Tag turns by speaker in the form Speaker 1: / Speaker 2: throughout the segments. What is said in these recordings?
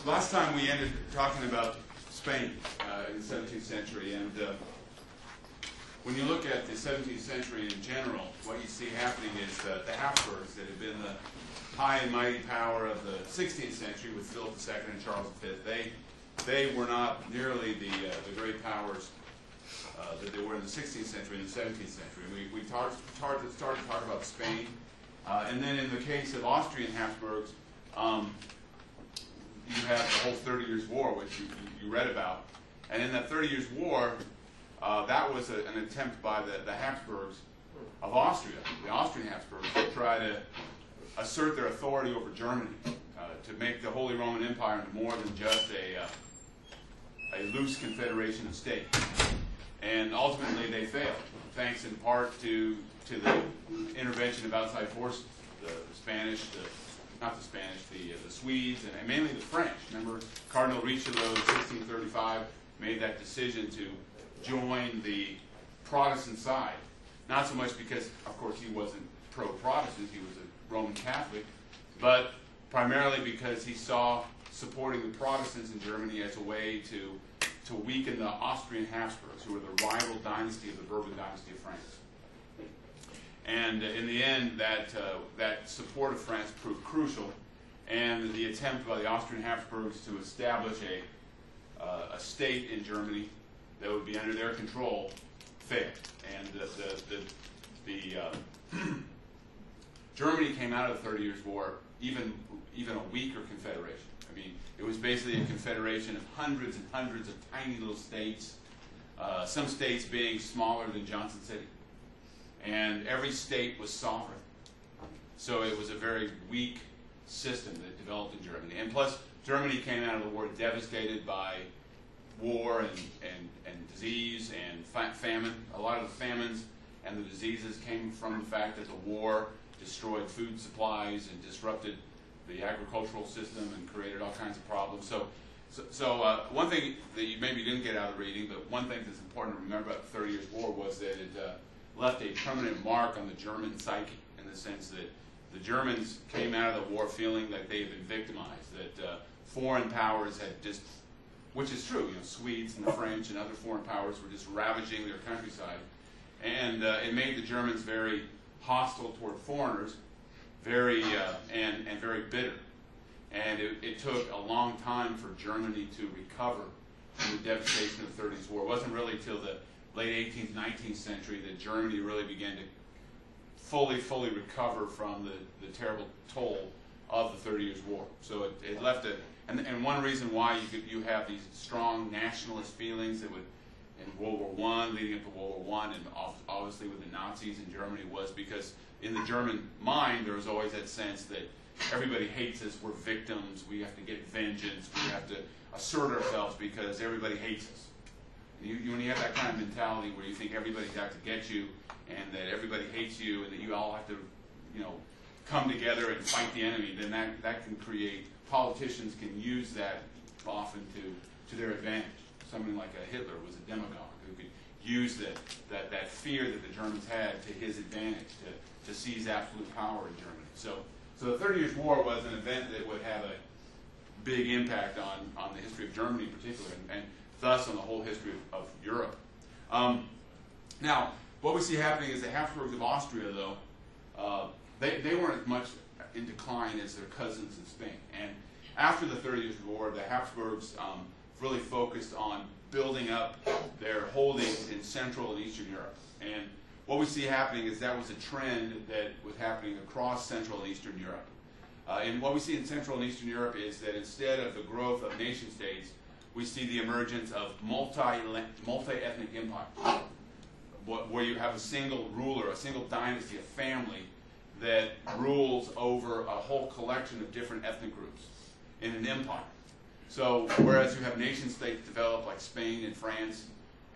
Speaker 1: Last time we ended talking about Spain in the 17th century, and when you look at the 17th century in general, what you see happening is the Habsburgs, that had been the high and mighty power of the 16th century with Philip II and Charles V, they were not nearly the great powers that they were in the 16th century and the 17th century. We started to talk about Spain, and then in the case of Austrian Habsburgs, you have the whole 30 Years' War, which you read about. And in that 30 Years' War, that was an attempt by the Habsburgs of Austria, the Austrian Habsburgs, to try to assert their authority over Germany, to make the Holy Roman Empire into more than just a loose confederation of states. And ultimately they failed, thanks in part to the intervention of outside forces, the Spanish, the Swedes, and mainly the French. Remember, Cardinal Richelieu in 1635 made that decision to join the Protestant side. Not so much because, of course, he wasn't pro-Protestant, he was a Roman Catholic, but primarily because he saw supporting the Protestants in Germany as a way to weaken the Austrian Habsburgs, who were the rival dynasty of the Bourbon dynasty of France. And in the end, that support of France proved crucial, and the attempt by the Austrian Habsburgs to establish a state in Germany that would be under their control failed. And Germany came out of the 30 Years' War even a weaker confederation. I mean, it was basically a confederation of hundreds and hundreds of tiny little states, some states being smaller than Johnson City. And every state was sovereign. So it was a very weak system that developed in Germany. And plus, Germany came out of the war devastated by war and disease and famine. A lot of the famines and the diseases came from the fact that the war destroyed food supplies and disrupted the agricultural system and created all kinds of problems. So one thing that you maybe didn't get out of the reading, but one thing that's important to remember about the 30 Years' War was that it left a permanent mark on the German psyche, in the sense that the Germans came out of the war feeling like they had been victimized, that foreign powers had just, which is true, Swedes and the French and other foreign powers were just ravaging their countryside. And it made the Germans very hostile toward foreigners, very bitter. And it took a long time for Germany to recover from the devastation of the 30 Years' War. It wasn't really till the late 18th, 19th century that Germany really began to fully recover from the terrible toll of the 30 Years' War. So it left a, and one reason why you have these strong nationalist feelings that would, in World War I, leading up to World War I, and obviously with the Nazis in Germany, was because in the German mind there was always that sense that everybody hates us, we're victims, we have to get vengeance, we have to assert ourselves because everybody hates us. When you have that kind of mentality where you think everybody's out to get you and that everybody hates you and that you all have to, come together and fight the enemy, then that can create, politicians can use that often to their advantage. Someone like a Hitler was a demagogue who could use that fear that the Germans had to his advantage to seize absolute power in Germany. So the 30 Years' War was an event that would have a big impact on the history of Germany in particular, and thus on the whole history of Europe. Now, what we see happening is the Habsburgs of Austria, though, they weren't as much in decline as their cousins in Spain. And after the 30 Years' War, the Habsburgs really focused on building up their holdings in Central and Eastern Europe. And what we see happening is that was a trend that was happening across Central and Eastern Europe. And what we see in Central and Eastern Europe is that instead of the growth of nation states, we see the emergence of multi-ethnic empires, where you have a single ruler, a single dynasty, a family that rules over a whole collection of different ethnic groups in an empire. So whereas you have nation states developed like Spain and France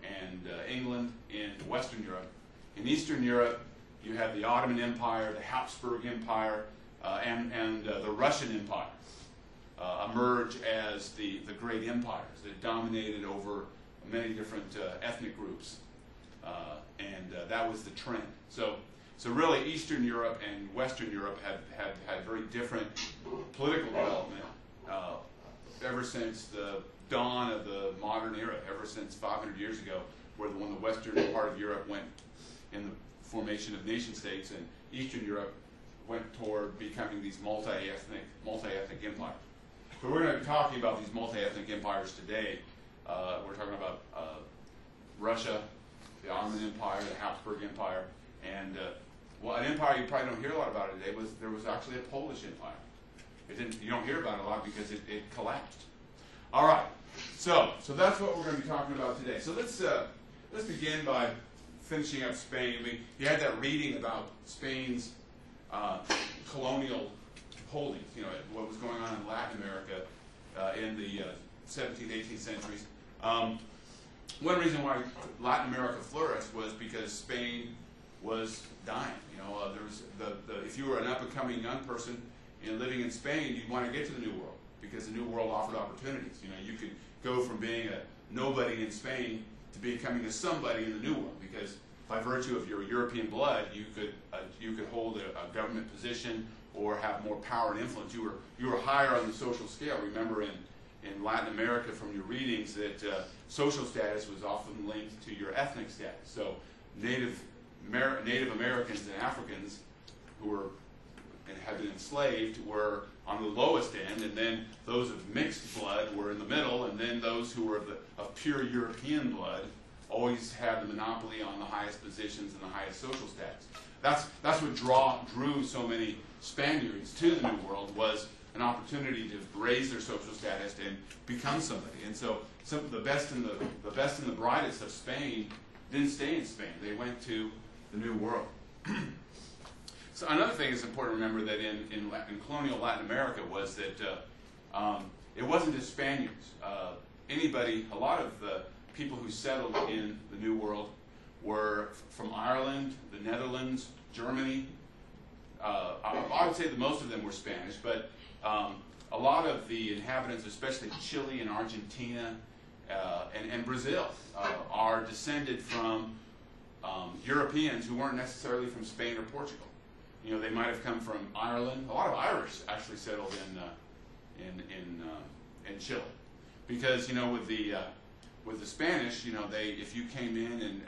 Speaker 1: and England in Western Europe, in Eastern Europe you have the Ottoman Empire, the Habsburg Empire, and the Russian Empire emerge as the great empires that dominated over many different ethnic groups, and that was the trend. So really, Eastern Europe and Western Europe had very different political development ever since the dawn of the modern era, ever since 500 years ago, when the western part of Europe went in the formation of nation states, and Eastern Europe went toward becoming these multi-ethnic empires. So we're going to be talking about these multi-ethnic empires today. We're talking about Russia, the Ottoman Empire, the Habsburg Empire, and well, an empire you probably don't hear a lot about today was there was actually a Polish Empire. You don't hear about it a lot because it collapsed. All right, so that's what we're going to be talking about today. So let's begin by finishing up Spain. You had that reading about Spain's colonial holdings, you know, what was going on in Latin America in the 17th, 18th centuries. One reason why Latin America flourished was because Spain was dying. You know, there was if you were an up-and-coming young person living in Spain, you'd want to get to the New World because the New World offered opportunities. You know, you could go from being a nobody in Spain to becoming a somebody in the New World because by virtue of your European blood, you could hold a government position or have more power and influence. You were higher on the social scale. Remember in Latin America from your readings that social status was often linked to your ethnic status. So Native Americans and Africans who were and had been enslaved were on the lowest end, and then those of mixed blood were in the middle, and then those who were of pure European blood always had the monopoly on the highest positions and the highest social status. That's what drew so many Spaniards to the New World, was an opportunity to raise their social status and become somebody. And so the best and the brightest of Spain didn't stay in Spain. They went to the New World. So another thing that's important to remember that in colonial Latin America was that it wasn't just Spaniards. A lot of the people who settled in the New World were from Ireland, the Netherlands, Germany. I would say that most of them were Spanish, but a lot of the inhabitants, especially Chile and Argentina and Brazil, are descended from Europeans who weren't necessarily from Spain or Portugal. You know, they might have come from Ireland. A lot of Irish actually settled in Chile, because you know with the Spanish, you know, if you came in and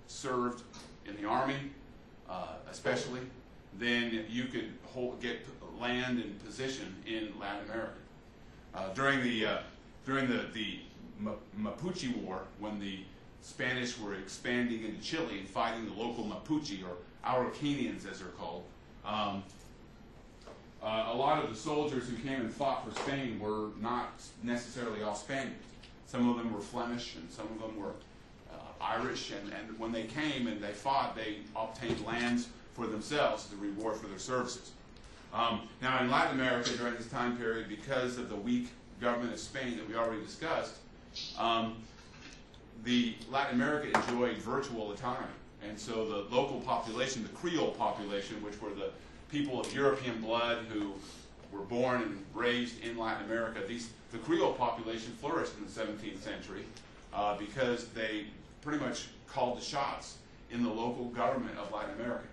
Speaker 1: served in the army, especially, then you could get land and position in Latin America. During the Mapuche War, when the Spanish were expanding into Chile and fighting the local Mapuche, or Araucanians as they're called, a lot of the soldiers who came and fought for Spain were not necessarily all Spaniards. Some of them were Flemish and some of them were Irish, and when they came and they fought, they obtained lands for themselves as a reward for their services. Now in Latin America during this time period, because of the weak government of Spain that we already discussed, the Latin America enjoyed virtual autonomy. And so the local population, the Creole population, which were the people of European blood who were born and raised in Latin America, the Creole population flourished in the 17th century because they pretty much called the shots in the local government of Latin America.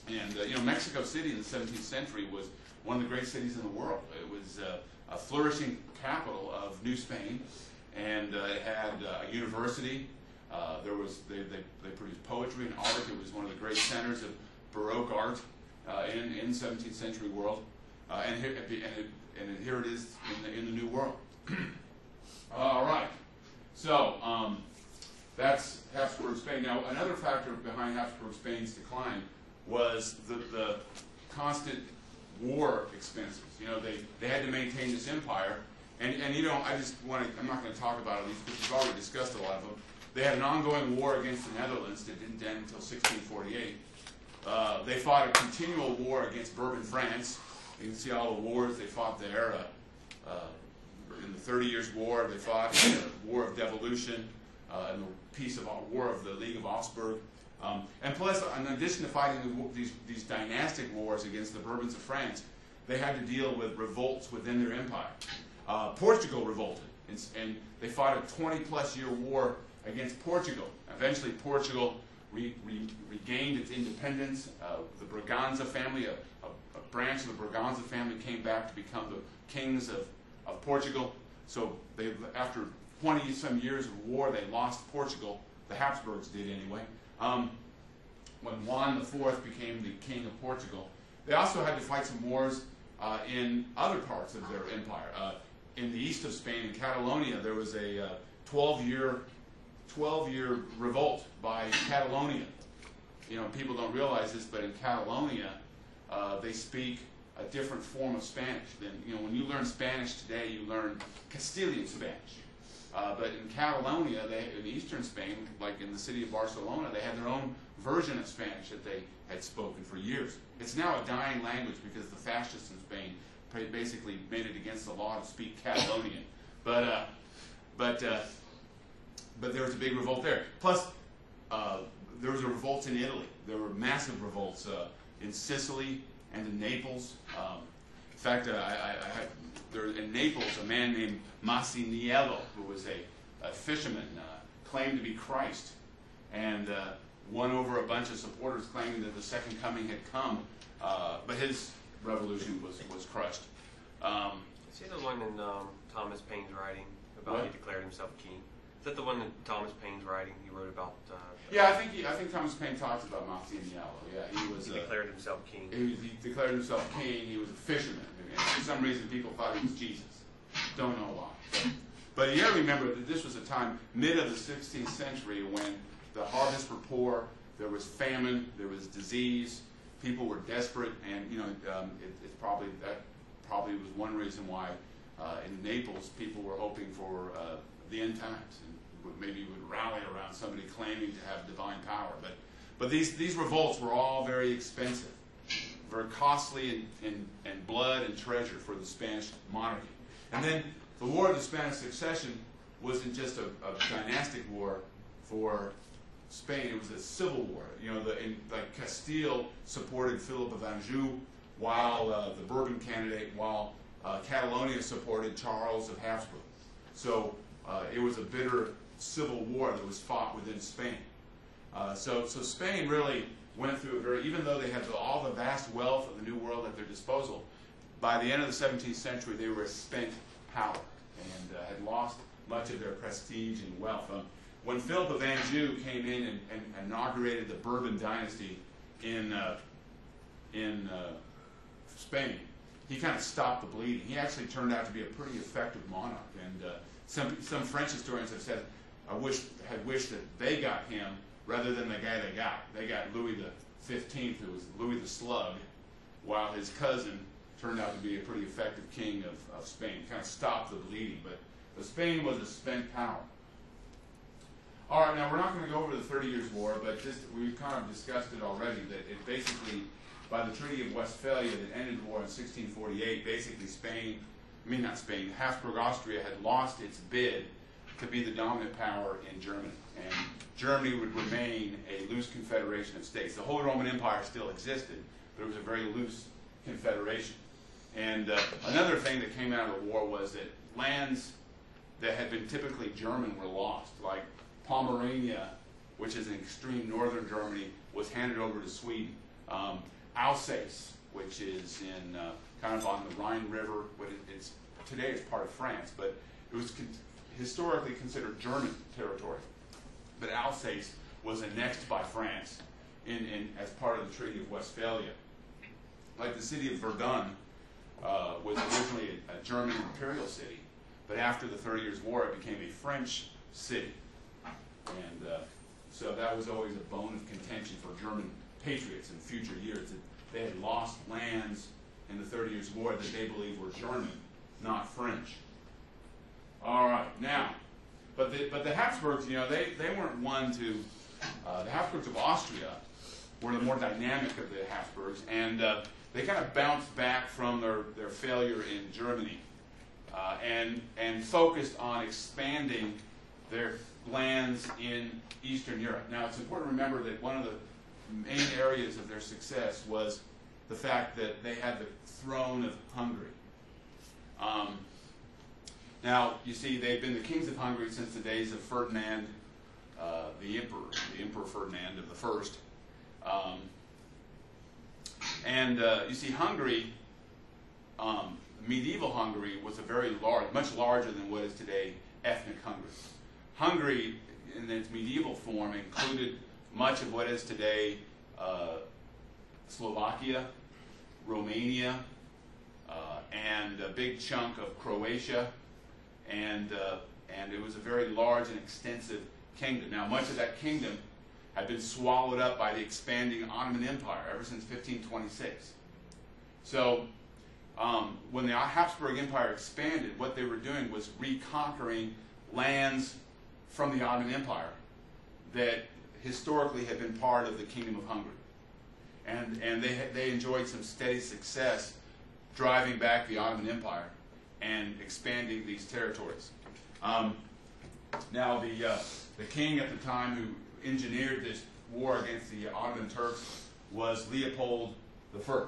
Speaker 1: And you know, Mexico City in the 17th century was one of the great cities in the world. It was a flourishing capital of New Spain, and it had a university. They produced poetry and art. It was one of the great centers of Baroque art in 17th century world, and here it is in the New World. All right, so that's Habsburg Spain. Now, another factor behind Habsburg Spain's decline was the constant war expenses. You know, they had to maintain this empire, and you know, I'm not going to talk about these because we've already discussed a lot of them. They had an ongoing war against the Netherlands that didn't end until 1648. They fought a continual war against Bourbon France. You can see all the wars they fought there. In the 30 Years' War, they fought in the War of Devolution, and the War of the League of Augsburg. And plus, in addition to fighting these dynastic wars against the Bourbons of France, they had to deal with revolts within their empire. Portugal revolted, and they fought a 20-plus year war against Portugal. Eventually, Portugal regained its independence. The Braganza family, a branch of the Braganza family, came back to become the kings of Portugal. So after 20-some years of war, they lost Portugal. The Habsburgs did anyway. When Juan IV became the king of Portugal, they also had to fight some wars in other parts of their empire. In the east of Spain, in Catalonia, there was a 12-year revolt by Catalonia. You know, people don't realize this, but in Catalonia, they speak a different form of Spanish. When you learn Spanish today, you learn Castilian Spanish. But in Catalonia, in eastern Spain, like in the city of Barcelona, they had their own version of Spanish that they had spoken for years. It's now a dying language because the fascists in Spain basically made it against the law to speak Catalonian. But there was a big revolt there. Plus, there was a revolt in Italy. There were massive revolts in Sicily and in Naples. In fact, in Naples, a man named Masaniello, who was a fisherman, claimed to be Christ, and won over a bunch of supporters claiming that the second coming had come, but his revolution was crushed.
Speaker 2: Is he the one in Thomas Paine's writing about
Speaker 1: What?
Speaker 2: he declared himself king? Is that the one in Thomas Paine's writing he wrote about?
Speaker 1: Yeah, I think Thomas Paine talks about Masaniello. Yeah,
Speaker 2: He declared himself king.
Speaker 1: He declared himself king. He was a fisherman. And for some reason, people thought he was Jesus. Don't know why. But you got to remember that this was a time, mid of the 16th century, when the harvests were poor, there was famine, there was disease, people were desperate, and that probably was one reason why in Naples people were hoping for the end times, and maybe would rally around somebody claiming to have divine power. But these revolts were all very expensive, very costly in blood and treasure for the Spanish monarchy. And then the War of the Spanish Succession wasn't just a dynastic war for Spain; it was a civil war. Castile supported Philip of Anjou, while the Bourbon candidate, while Catalonia supported Charles of Habsburg. So it was a bitter civil war that was fought within Spain. So Spain really went through even though they had all the vast wealth of the New World at their disposal, by the end of the 17th century they were a spent power and had lost much of their prestige and wealth. When Philip of Anjou came in and inaugurated the Bourbon dynasty in Spain, he kind of stopped the bleeding. He actually turned out to be a pretty effective monarch, and some French historians have said, had wished that they got him rather than the guy they got. They got Louis XV, who was Louis the Slug, while his cousin turned out to be a pretty effective king of Spain. Kind of stopped the bleeding, but Spain was a spent power. All right, now we're not going to go over the 30 Years' War, but we've kind of discussed it already, that it basically, by the Treaty of Westphalia that ended the war in 1648, basically Habsburg Austria had lost its bid to be the dominant power in Germany. And Germany would remain a loose confederation of states. The Holy Roman Empire still existed, but it was a very loose confederation. And another thing that came out of the war was that lands that had been typically German were lost, like Pomerania, which is in extreme northern Germany, was handed over to Sweden. Alsace, which is in kind of on the Rhine River, but today it's part of France, but it was historically considered German territory. But Alsace was annexed by France as part of the Treaty of Westphalia. Like the city of Verdun was originally a German imperial city, but after the 30 Years' War it became a French city. And so that was always a bone of contention for German patriots in future years, that they had lost lands in the 30 Years' War that they believed were German, not French. All right, now, but the Habsburgs, they weren't one to, the Habsburgs of Austria were the more dynamic of the Habsburgs, and they kind of bounced back from their failure in Germany and focused on expanding their lands in Eastern Europe. Now, it's important to remember that one of the main areas of their success was the fact that they had the throne of Hungary. Now, you see, they've been the kings of Hungary since the days of Ferdinand, the Emperor Ferdinand of the First. You see, Hungary, medieval Hungary was a very large, much larger than what is today ethnic Hungary. Hungary, in its medieval form, included much of what is today Slovakia, Romania, and a big chunk of Croatia, and it was a very large and extensive kingdom. Now, much of that kingdom had been swallowed up by the expanding Ottoman Empire ever since 1526. So, when the Habsburg Empire expanded, what they were doing was reconquering lands from the Ottoman Empire that historically had been part of the Kingdom of Hungary. And they enjoyed some steady success driving back the Ottoman Empire and expanding these territories. Now, the king at the time who engineered this war against the Ottoman Turks was Leopold I.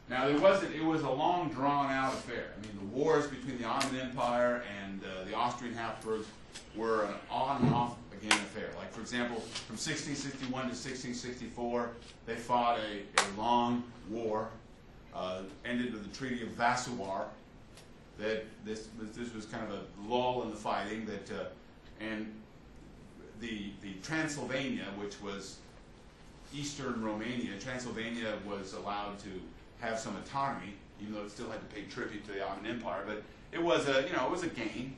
Speaker 1: Now it was a long, drawn-out affair. I mean, the wars between the Ottoman Empire and the Austrian Habsburgs were an on and off again affair. Like, for example, from 1661 to 1664, they fought a long war, ended with the Treaty of Vassouar. That this was kind of a lull in the fighting. And the Transylvania, which was eastern Romania, Transylvania was allowed to have some autonomy, even though it still had to pay tribute to the Ottoman Empire. But it was a gain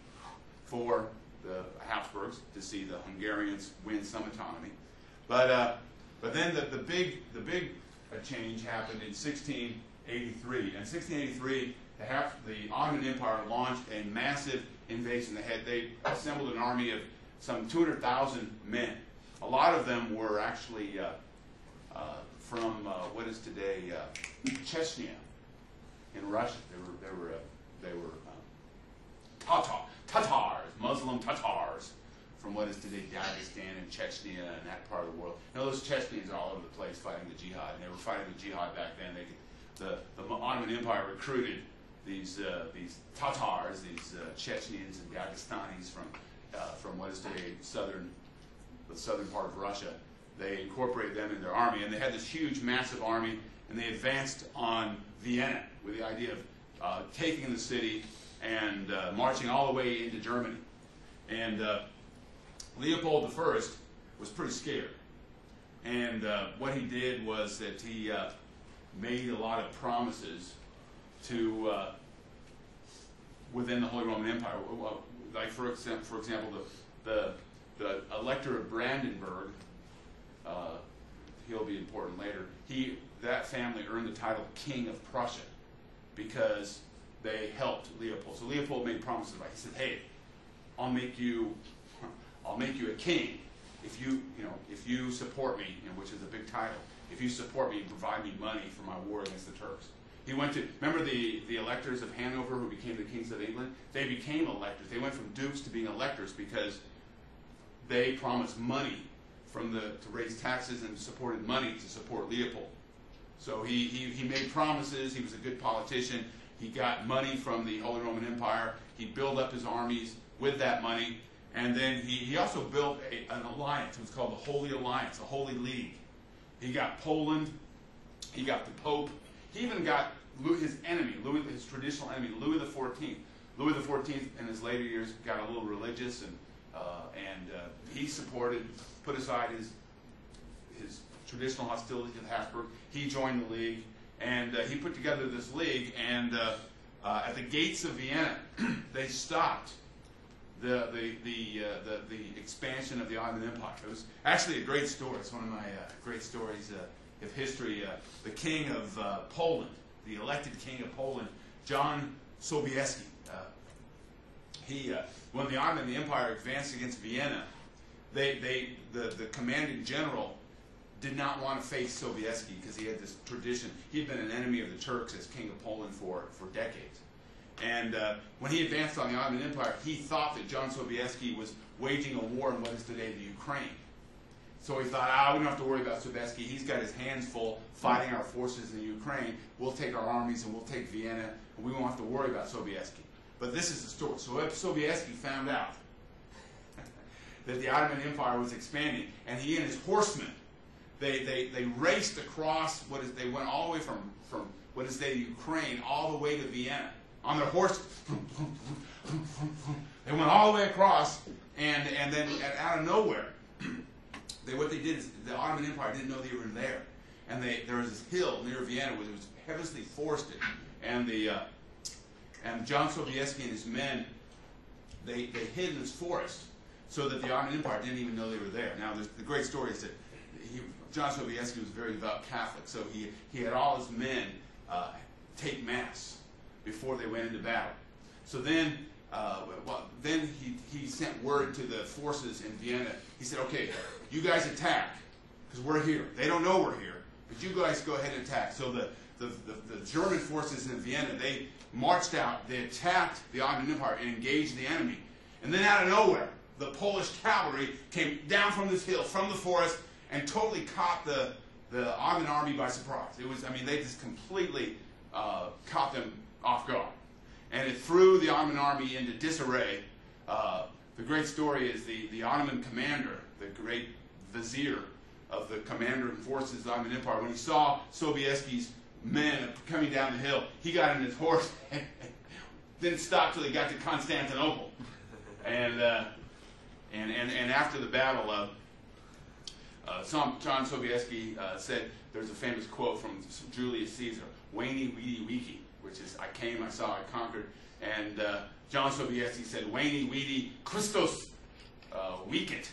Speaker 1: for the Habsburgs to see the Hungarians win some autonomy. But then the big change happened in 1683. In 1683, the Ottoman Empire launched a massive invasion. They assembled an army of some 200,000 men. A lot of them were actually from what is today Chechnya in Russia. They were Tatars, Muslim Tatars from what is today Dagestan and Chechnya and that part of the world. You know, those Chechens are all over the place fighting the jihad, and they were fighting the jihad back then. The Ottoman Empire recruited these Tatars, these Chechens and Dagestanis from what is today the southern part of Russia. They incorporated them in their army, and they had this huge, massive army, and they advanced on Vienna with the idea of taking the city and marching all the way into Germany. And Leopold I was pretty scared. And what he did was that he made a lot of promises to within the Holy Roman Empire. Like for example, the Elector of Brandenburg. He'll be important later. That family earned the title King of Prussia because they helped Leopold. So Leopold made promises. Like he said, "Hey, I'll make you a king if you support me," which is a big title. If you support me and provide me money for my war against the Turks. He went to, remember the electors of Hanover who became the kings of England? They became electors. They went from dukes to being electors because they promised money to raise taxes and supported money to support Leopold. So he made promises. He was a good politician. He got money from the Holy Roman Empire. He built up his armies with that money. And then he also built an alliance. It was called the Holy Alliance, the Holy League. He got Poland. He got the Pope. He even got his enemy, his traditional enemy, Louis XIV. Louis XIV, in his later years, got a little religious, and he put aside his traditional hostility to the Habsburg. He joined the League, and he put together this league. And at the gates of Vienna, they stopped the expansion of the Ottoman Empire. It was actually a great story. It's one of my great stories of history. The king of Poland, the elected king of Poland, John Sobieski. When the Ottoman Empire advanced against Vienna, the commanding general did not want to face Sobieski because he had this tradition. He had been an enemy of the Turks as king of Poland for decades. And when he advanced on the Ottoman Empire, he thought that John Sobieski was waging a war in what is today the Ukraine. So he thought, we don't have to worry about Sobieski. He's got his hands full fighting our forces in the Ukraine. We'll take our armies and we'll take Vienna, and we won't have to worry about Sobieski. But this is the story. So Sobieski found out that the Ottoman Empire was expanding, and he and his horsemen, they raced across they went all the way from what is today Ukraine all the way to Vienna on their horses. They went all the way across, and then out of nowhere, what they did is the Ottoman Empire didn't know they were there, and there was this hill near Vienna where it was heavily forested, and John Sobieski and his men they hid in this forest so that the Ottoman Empire didn't even know they were there. Now the great story is that John Sobieski was a very devout Catholic, so he had all his men take mass before they went into battle. So then. Then he sent word to the forces in Vienna. He said, okay, you guys attack, because we're here. They don't know we're here, but you guys go ahead and attack. So the German forces in Vienna, they marched out, they attacked the Ottoman Empire and engaged the enemy. And then out of nowhere, the Polish cavalry came down from this hill, from the forest, and totally caught the Ottoman army by surprise. They just completely caught them off guard. And it threw the Ottoman army into disarray. The great story is the Ottoman commander, the great vizier of the commander and forces of the Ottoman Empire, when he saw Sobieski's men coming down the hill, he got on his horse and didn't stop till he got to Constantinople. And after the battle, John Sobieski said, there's a famous quote from Julius Caesar, "Veni, vidi, vici," which is, I came, I saw, I conquered. And John Sobieski said, "Veni, vidi, Christos vicit."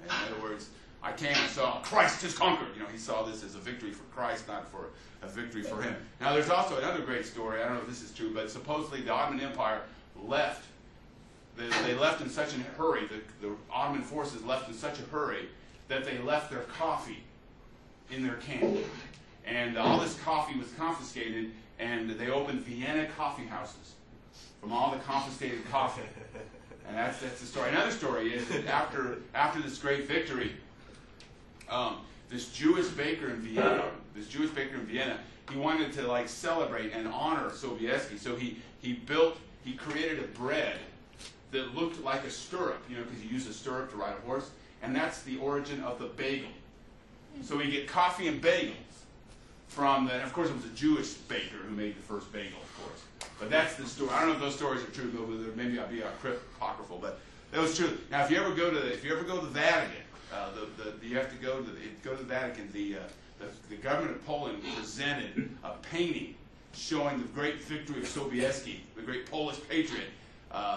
Speaker 1: In other words, I came, I saw, Christ has conquered. He saw this as a victory for Christ, not for a victory for him. Now, there's also another great story. I don't know if this is true, but supposedly the Ottoman Empire left. They left in such a hurry, the Ottoman forces left in such a hurry that they left their coffee in their camp. And all this coffee was confiscated, and they opened Vienna coffee houses from all the confiscated coffee. And that's the story. Another story is that after this great victory, this Jewish baker in Vienna, he wanted to celebrate and honor Sobieski. So he created a bread that looked like a stirrup, because you use a stirrup to ride a horse, and that's the origin of the bagel. So we get coffee and bagels from of course it was a Jewish baker who made the first bagel, of course. But that's the story. I don't know if those stories are true, but maybe I'll be apocryphal, but that was true. Now, if you ever go to the Vatican, you have to go to the Vatican. The government of Poland presented a painting showing the great victory of Sobieski, the great Polish patriot,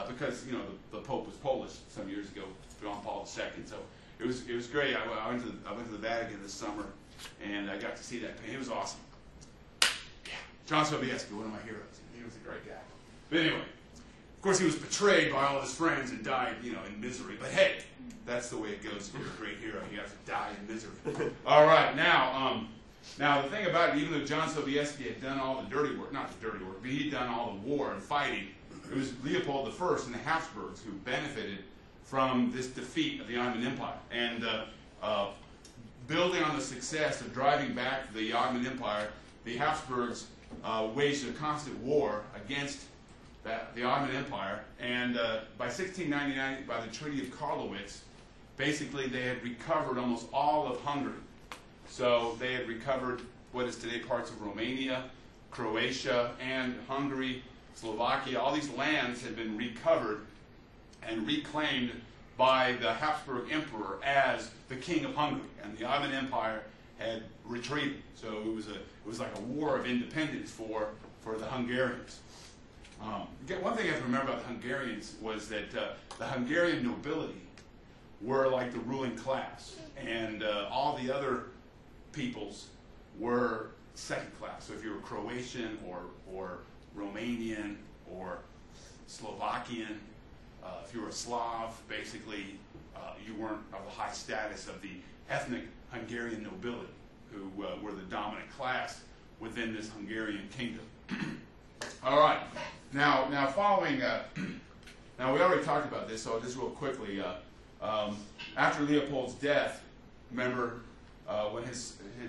Speaker 1: because the Pope was Polish some years ago, John Paul II. So it was great. I went to the Vatican this summer, and I got to see that painting. It was awesome. Yeah, John Sobieski, one of my heroes. He was a great guy. But anyway, of course, he was betrayed by all his friends and died, in misery. But hey, that's the way it goes. If you're a great hero, you have to die in misery. All right, now the thing about it, even though John Sobieski had done all the dirty work, not the dirty work, but he'd done all the war and fighting, it was Leopold I and the Habsburgs who benefited from this defeat of the Ottoman Empire. And building on the success of driving back the Ottoman Empire, the Habsburgs waged a constant war against the Ottoman Empire. And by 1699, by the Treaty of Karlowitz, basically they had recovered almost all of Hungary. So they had recovered what is today parts of Romania, Croatia, and Hungary, Slovakia. All these lands had been recovered and reclaimed by the Habsburg Emperor as the King of Hungary, and the Ottoman Empire had retreated. So it was like a war of independence for the Hungarians. One thing I have to remember about the Hungarians was that the Hungarian nobility were like the ruling class, and all the other peoples were second class. So if you were Croatian or Romanian or Slovakian, if you were a Slav, basically you weren't of the high status of the ethnic Hungarian nobility, who were the dominant class within this Hungarian kingdom. All right. Now following, now we already talked about this, so just real quickly, after Leopold's death, remember when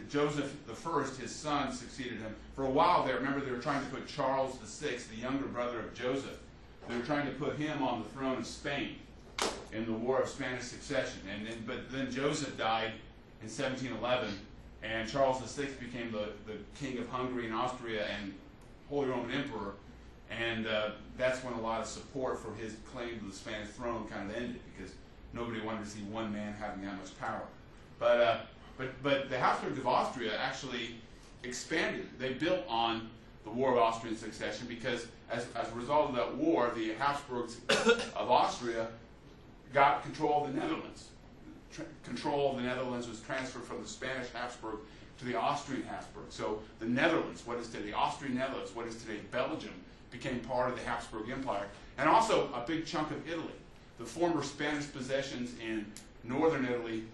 Speaker 1: Joseph I, his son, succeeded him. For a while there, remember they were trying to put Charles VI, the younger brother of Joseph, they were trying to put him on the throne of Spain in the War of Spanish Succession. But then Joseph died, in 1711, and Charles VI became the king of Hungary and Austria and Holy Roman Emperor, and that's when a lot of support for his claim to the Spanish throne kind of ended, because nobody wanted to see one man having that much power. But the Habsburgs of Austria actually expanded. They built on the War of Austrian Succession, because as a result of that war, the Habsburgs of Austria got control of the Netherlands. Control of the Netherlands was transferred from the Spanish Habsburg to the Austrian Habsburg. So the Netherlands, what is today the Austrian Netherlands, what is today Belgium, became part of the Habsburg Empire. And also a big chunk of Italy. The former Spanish possessions in northern Italy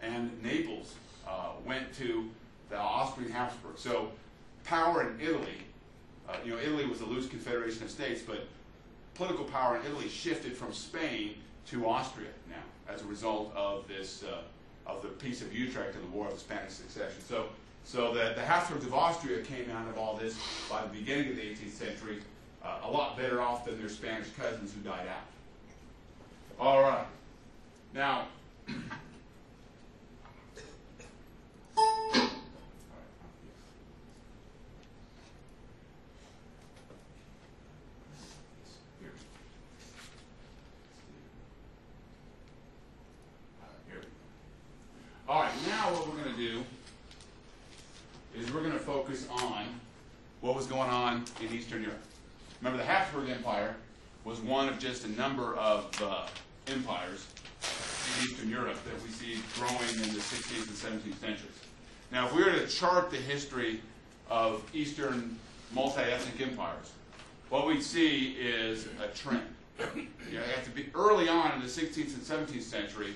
Speaker 1: and Naples went to the Austrian Habsburg. So power in Italy, Italy was a loose confederation of states, but political power in Italy shifted from Spain to Austria now as a result of this of the Peace of Utrecht and the War of the Spanish Succession. So the Habsburgs of Austria came out of all this by the beginning of the 18th century a lot better off than their Spanish cousins who died out. All right. Now, all right, now what we're going to do is we're going to focus on what was going on in Eastern Europe. Remember, the Habsburg Empire was one of just a number of empires in Eastern Europe that we see growing in the 16th and 17th centuries. Now, if we were to chart the history of Eastern multi-ethnic empires, what we'd see is a trend. At the early on in the 16th and 17th century,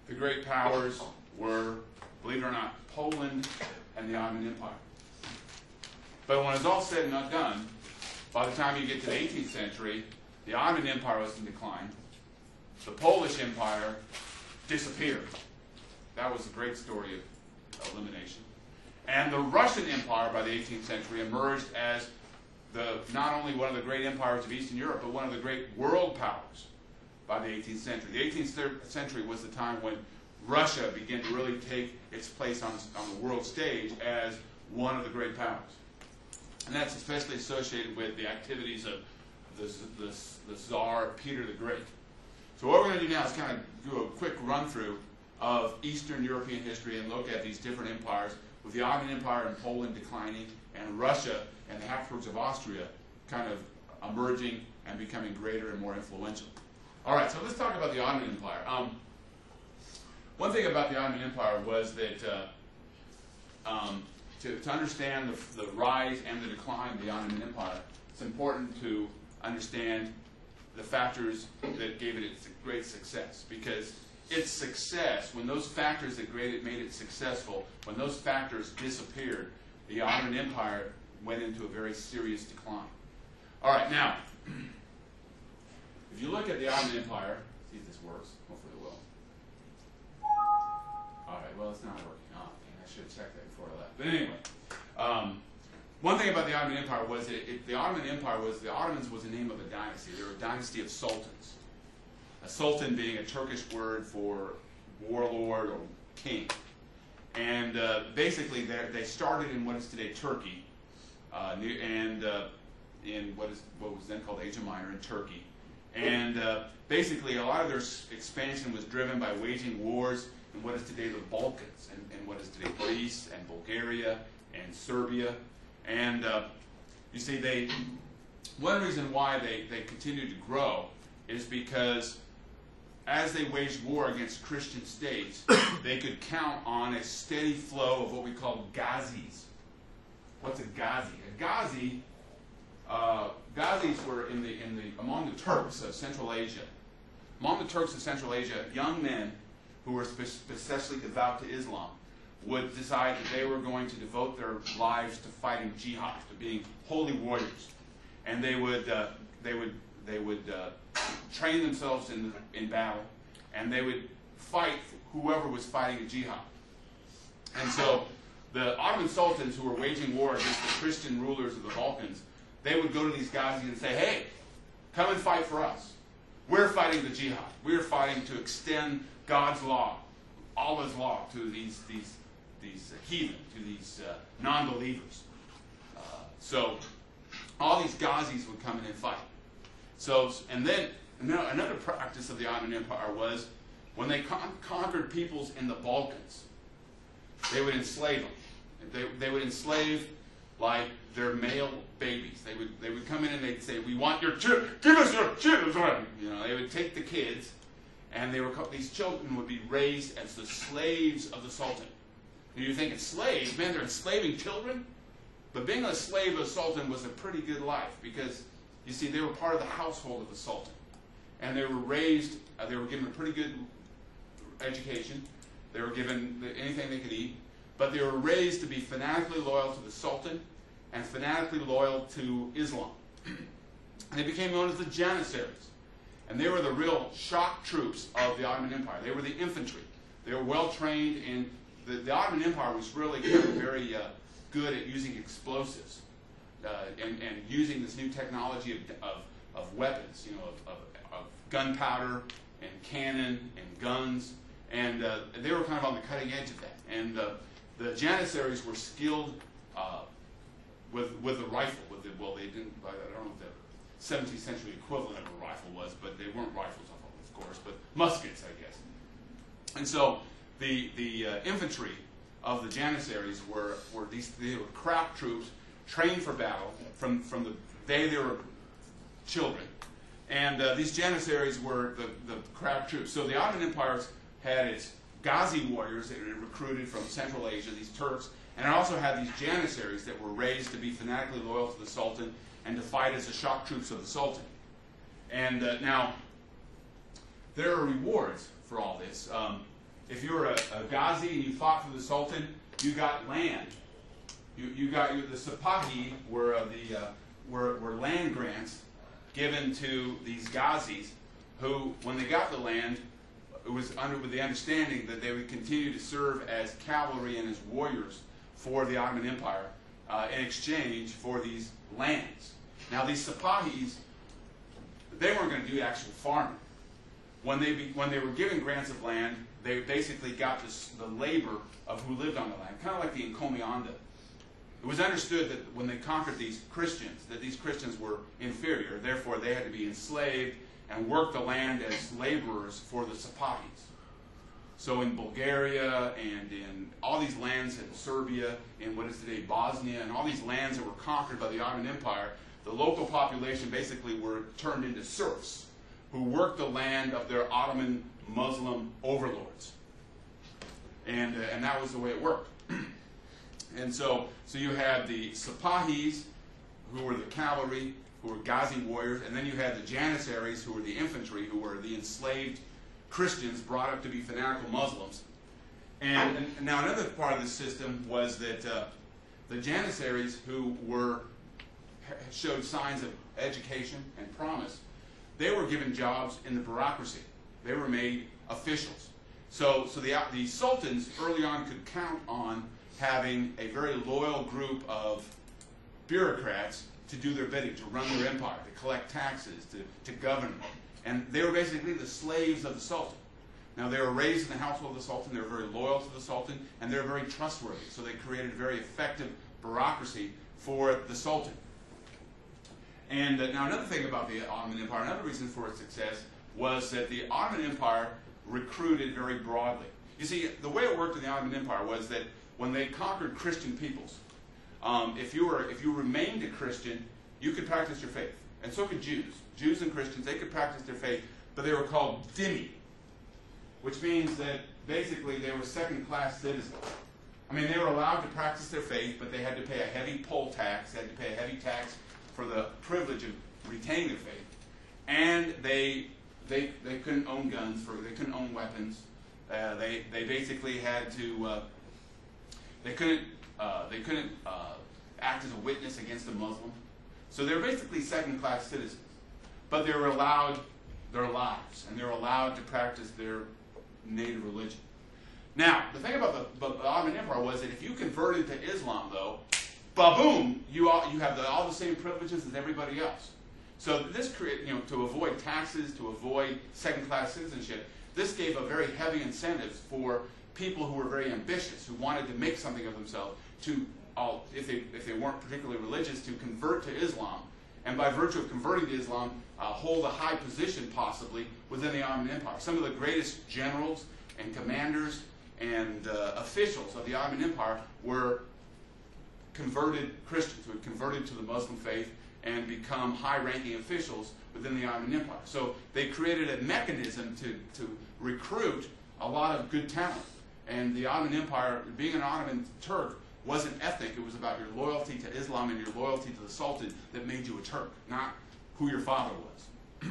Speaker 1: the great powers were, believe it or not, Poland and the Ottoman Empire. But when it's all said and not done, by the time you get to the 18th century, the Ottoman Empire was in decline. The Polish Empire disappeared. That was a great story of elimination. And the Russian Empire by the 18th century emerged as not only one of the great empires of Eastern Europe, but one of the great world powers by the 18th century. The 18th century was the time when Russia began to really take its place on the world stage as one of the great powers. And that's especially associated with the activities of the Tsar Peter the Great. So what we're going to do now is kind of do a quick run-through of Eastern European history and look at these different empires, with the Ottoman Empire in Poland declining, and Russia and the Habsburgs of Austria kind of emerging and becoming greater and more influential. All right, so let's talk about the Ottoman Empire. One thing about the Ottoman Empire was that to understand the rise and the decline of the Ottoman Empire, it's important to understand the factors that gave it its great success. Because its success, when those factors that made it successful, when those factors disappeared, the Ottoman Empire went into a very serious decline. All right, now, if you look at the Ottoman Empire, see if this works. Hopefully it will. All right, well, it's not working. Oh, man, I should have checked that before I left. But anyway, one thing about the Ottoman Empire was that the Ottomans was the name of a dynasty. They were a dynasty of sultans. A sultan being a Turkish word for warlord or king. And basically, they started in what is today Turkey, and in what was then called Asia Minor in Turkey. And basically, a lot of their expansion was driven by waging wars in what is today the Balkans, and what is today Greece and Bulgaria and Serbia. And you see, one reason why they continued to grow is because as they waged war against Christian states, they could count on a steady flow of what we call ghazis. What's a ghazi? A ghazi, ghazis were among the Turks of Central Asia. Among the Turks of Central Asia, young men who were especially devout to Islam would decide that they were going to devote their lives to fighting jihad, to being holy warriors, and they would train themselves in battle, and they would fight whoever was fighting a jihad. And so the Ottoman sultans who were waging war against the Christian rulers of the Balkans, they would go to these guys and say, hey, come and fight for us. We're fighting the jihad. We're fighting to extend God's law Allah's law to these heathen, to these non-believers. So all these Ghazis would come in and fight. So, and then another practice of the Ottoman Empire was when they conquered peoples in the Balkans, they would enslave them. They would enslave like their male babies. They would come in and they'd say, "We want your children. Give us your children." You know, they would take the kids, and these children would be raised as the slaves of the Sultan. And you think it's slaves, man? They're enslaving children. But being a slave of the Sultan was a pretty good life because, you see, they were part of the household of the Sultan. And they were raised, they were given a pretty good education. They were given anything they could eat. But they were raised to be fanatically loyal to the Sultan and fanatically loyal to Islam. And they became known as the Janissaries. And they were the real shock troops of the Ottoman Empire. They were the infantry. They were well trained in, the Ottoman Empire was really very good at using explosives and using this new technology of weapons, you know, of gunpowder and cannon and guns, and they were kind of on the cutting edge of that. And the Janissaries were skilled with the rifle. They didn't. I don't know what the 17th century equivalent of a rifle was, but they weren't rifles, of course, but muskets, I guess. And so the infantry of the Janissaries were crack troops trained for battle from the day they were children. And these Janissaries were the crack troops. So the Ottoman Empire had its Ghazi warriors that were recruited from Central Asia, these Turks, and it also had these Janissaries that were raised to be fanatically loyal to the Sultan and to fight as the shock troops of the Sultan. And now, there are rewards for all this. If you were a Ghazi and you fought for the Sultan, you got land. The Sipahi were land grants given to these Ghazis, who, when they got the land, it was with the understanding that they would continue to serve as cavalry and as warriors for the Ottoman Empire in exchange for these lands. Now, these Sipahis, they weren't going to do actual farming. When they were given grants of land, they basically got the labor of who lived on the land, kind of like the encomienda. It was understood that when they conquered these Christians, that these Christians were inferior, therefore they had to be enslaved and work the land as laborers for the Sipahis. So in Bulgaria and in all these lands in Serbia, in what is today Bosnia, and all these lands that were conquered by the Ottoman Empire, the local population basically were turned into serfs who worked the land of their Ottoman Muslim overlords. And that was the way it worked. And so you had the Sipahis, who were the cavalry, who were Ghazi warriors, and then you had the Janissaries, who were the infantry, who were the enslaved Christians brought up to be fanatical Muslims. And now another part of the system was that the Janissaries, who showed signs of education and promise, they were given jobs in the bureaucracy. They were made officials. So the sultans early on could count on having a very loyal group of bureaucrats to do their bidding, to run their empire, to collect taxes, to govern. And they were basically the slaves of the Sultan. Now, they were raised in the household of the Sultan, they were very loyal to the Sultan, and they were very trustworthy. So they created a very effective bureaucracy for the Sultan. And now another thing about the Ottoman Empire, another reason for its success, was that the Ottoman Empire recruited very broadly. You see, the way it worked in the Ottoman Empire was that when they conquered Christian peoples, if you remained a Christian, you could practice your faith. And so could Jews. Jews and Christians, they could practice their faith, but they were called dhimmi, which means that basically they were second-class citizens. I mean, they were allowed to practice their faith, but they had to pay a heavy poll tax, they had to pay a heavy tax for the privilege of retaining their faith. And they couldn't own guns, they couldn't own weapons. They basically had to, they couldn't act as a witness against a Muslim. So they were basically second-class citizens. But they were allowed their lives, and they were allowed to practice their native religion. Now, the thing about the Ottoman Empire was that if you converted to Islam, though, ba-boom, you have all the same privileges as everybody else. So this created, to avoid taxes, to avoid second-class citizenship, this gave a very heavy incentive for people who were very ambitious, who wanted to make something of themselves, to, if they weren't particularly religious, to convert to Islam, and by virtue of converting to Islam, hold a high position possibly within the Ottoman Empire. Some of the greatest generals and commanders and officials of the Ottoman Empire were converted Christians, who had converted to the Muslim faith and become high-ranking officials within the Ottoman Empire. So they created a mechanism to recruit a lot of good talent. And the Ottoman Empire, being an Ottoman Turk, wasn't ethnic. It was about your loyalty to Islam and your loyalty to the Sultan that made you a Turk, not who your father was.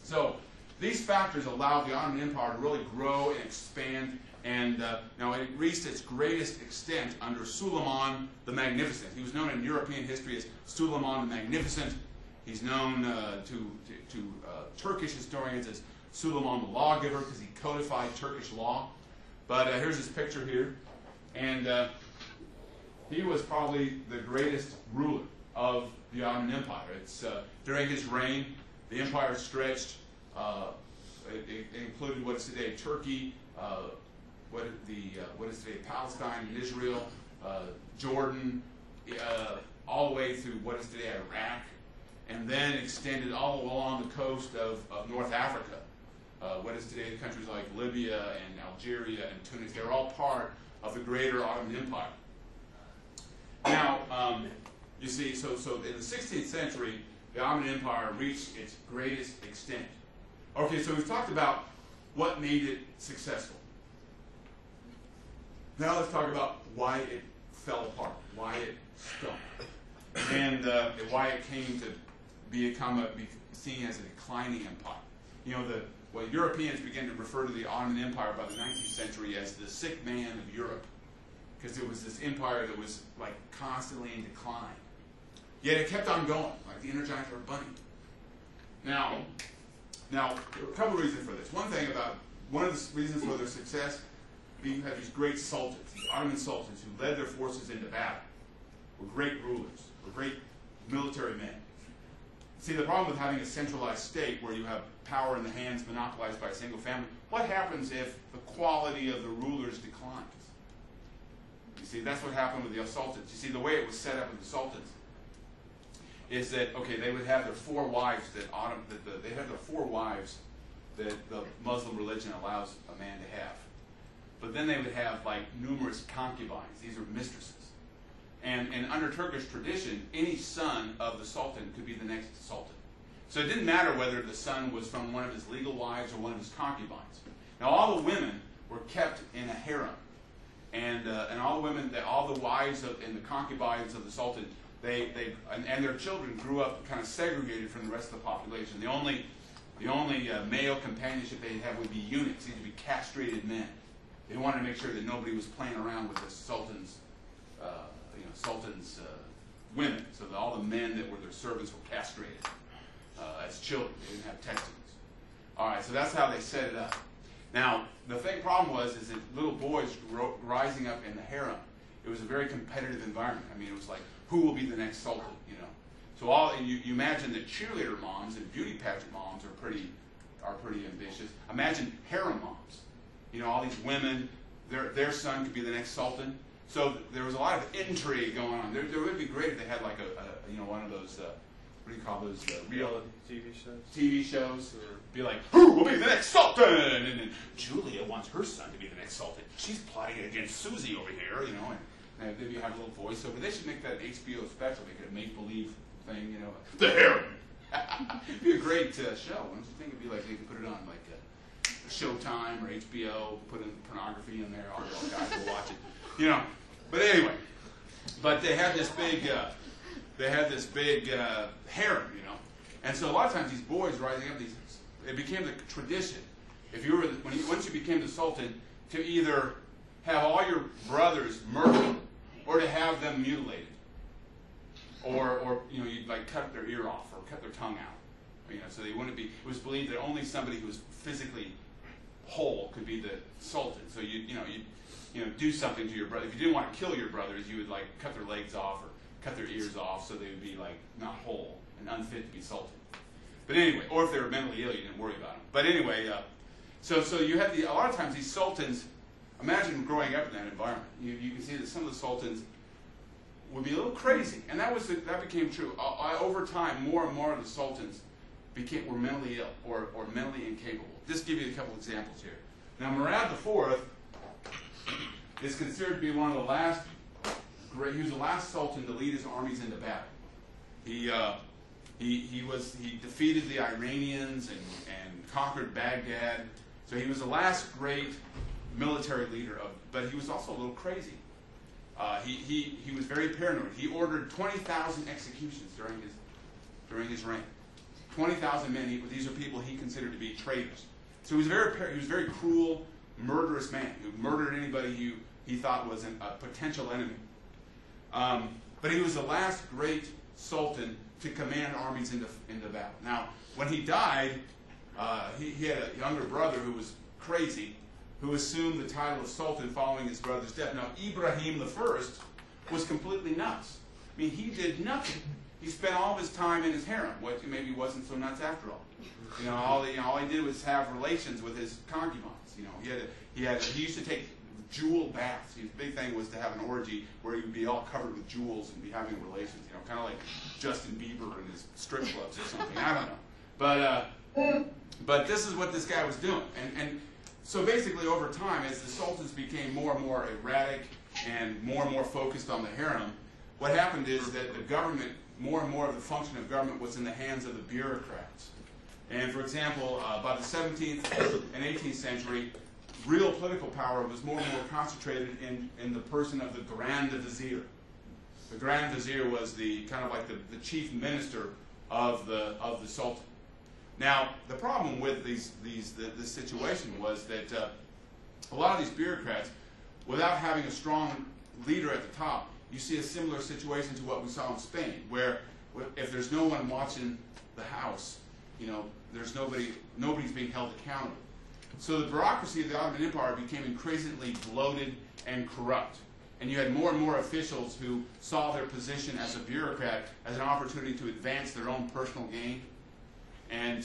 Speaker 1: So these factors allowed the Ottoman Empire to really grow and expand, and now it reached its greatest extent under Suleiman the Magnificent. He was known in European history as Suleiman the Magnificent. He's known to Turkish historians as Suleiman the Lawgiver because he codified Turkish law. But here's his picture here, and he was probably the greatest ruler of the Ottoman Empire. It's during his reign, the empire stretched. It included what is today Turkey, what is today Palestine and Israel, Jordan, all the way through what is today Iraq, and then extended all along the coast of North Africa. What is today countries like Libya and Algeria and Tunis. They're all part of the greater Ottoman Empire. Now, you see, so in the 16th century, the Ottoman Empire reached its greatest extent. Okay, so we've talked about what made it successful. Now let's talk about why it fell apart, why it stunk, and why it came to be seen as a declining empire. You know, what Europeans began to refer to the Ottoman Empire by the 19th century as the sick man of Europe, because it was this empire that was like constantly in decline. Yet it kept on going, like the Energizer Bunny. Now, there are a couple of reasons for this. One of the reasons for their success, you had these great sultans, these Ottoman sultans who led their forces into battle, were great rulers, were great military men. See, the problem with having a centralized state where you have power in the hands monopolized by a single family, what happens if the quality of the rulers declines? You see, that's what happened with the sultans. You see, the way it was set up with the sultans is that, okay, they would have their four wives they have their four wives that the Muslim religion allows a man to have. But then they would have like numerous concubines. These are mistresses. And under Turkish tradition, any son of the sultan could be the next sultan. So it didn't matter whether the son was from one of his legal wives or one of his concubines. Now all the women were kept in a harem, and all the wives and the concubines of the sultan, and their children grew up kind of segregated from the rest of the population. The only male companionship they'd have would be eunuchs. These would be castrated men. They wanted to make sure that nobody was playing around with the sultan's women, so that all the men that were their servants were castrated as children. They didn't have testicles. All right, so that's how they set it up. Now, the problem was that little boys rising up in the harem, it was a very competitive environment. I mean, it was like, who will be the next sultan, you know? So you imagine that cheerleader moms and beauty pageant moms are pretty ambitious. Imagine harem moms. You know, all these women, their son could be the next sultan. So there was a lot of intrigue going on. There would be great if they had like one of those, what do you call those, reality TV shows. Be like, who will be the next sultan? And then Julia wants her son to be the next sultan. She's plotting against Susie over here, you know, and maybe have a little voiceover. They should make that an HBO special. Make it a make-believe thing, you know. The harem. It'd be a great show. Don't you think it'd be like they could put it on like Showtime or HBO, put in pornography in there, all the guys will watch it, you know. But anyway, they had this big harem, you know, and so a lot of times these boys rising up, it became the tradition. If you were once you became the sultan, to either have all your brothers murdered or to have them mutilated, or you know, you'd like cut their ear off or cut their tongue out, you know, so they wouldn't be. It was believed that only somebody who was physically whole could be the sultan. So you do something to your brother. If you didn't want to kill your brothers, you would like cut their legs off or cut their ears off, so they would be like not whole and unfit to be sultan. But anyway, or if they were mentally ill, you didn't worry about them. But anyway, so you had a lot of times these sultans imagine growing up in that environment. You can see that some of the sultans would be a little crazy, and that became true. Over time, more and more of the sultans were mentally ill or mentally incapable. Just give you a couple examples here. Now, Murad IV is considered to be one of the last he was the last sultan to lead his armies into battle. He defeated the Iranians and conquered Baghdad. So he was the last great military leader but he was also a little crazy. He was very paranoid. He ordered 20,000 executions during his reign. 20,000 men. These are people he considered to be traitors. So he was a very cruel, murderous man who murdered anybody he thought was a potential enemy. But he was the last great sultan to command armies into battle. Now, when he died, he had a younger brother who was crazy, who assumed the title of sultan following his brother's death. Now, Ibrahim I was completely nuts. I mean, he did nothing. He spent all of his time in his harem, which maybe wasn't so nuts after all. All he did was have relations with his concubines. He used to take jewel baths. His big thing was to have an orgy where he would be all covered with jewels and be having relations. Kind of like Justin Bieber and his strip clubs or something. I don't know. But this is what this guy was doing. And so basically over time, as the sultans became more and more erratic and more focused on the harem, what happened is that the government, more and more of the function of government was in the hands of the bureaucrats. And for example, by the 17th and 18th century, real political power was more and more concentrated in the person of the Grand Vizier. The Grand Vizier was kind of like the chief minister of the Sultan. Now, the problem with this situation was that a lot of these bureaucrats, without having a strong leader at the top, you see a similar situation to what we saw in Spain, where if there's no one watching the house, nobody's being held accountable. So the bureaucracy of the Ottoman Empire became increasingly bloated and corrupt. And you had more and more officials who saw their position as a bureaucrat as an opportunity to advance their own personal gain, and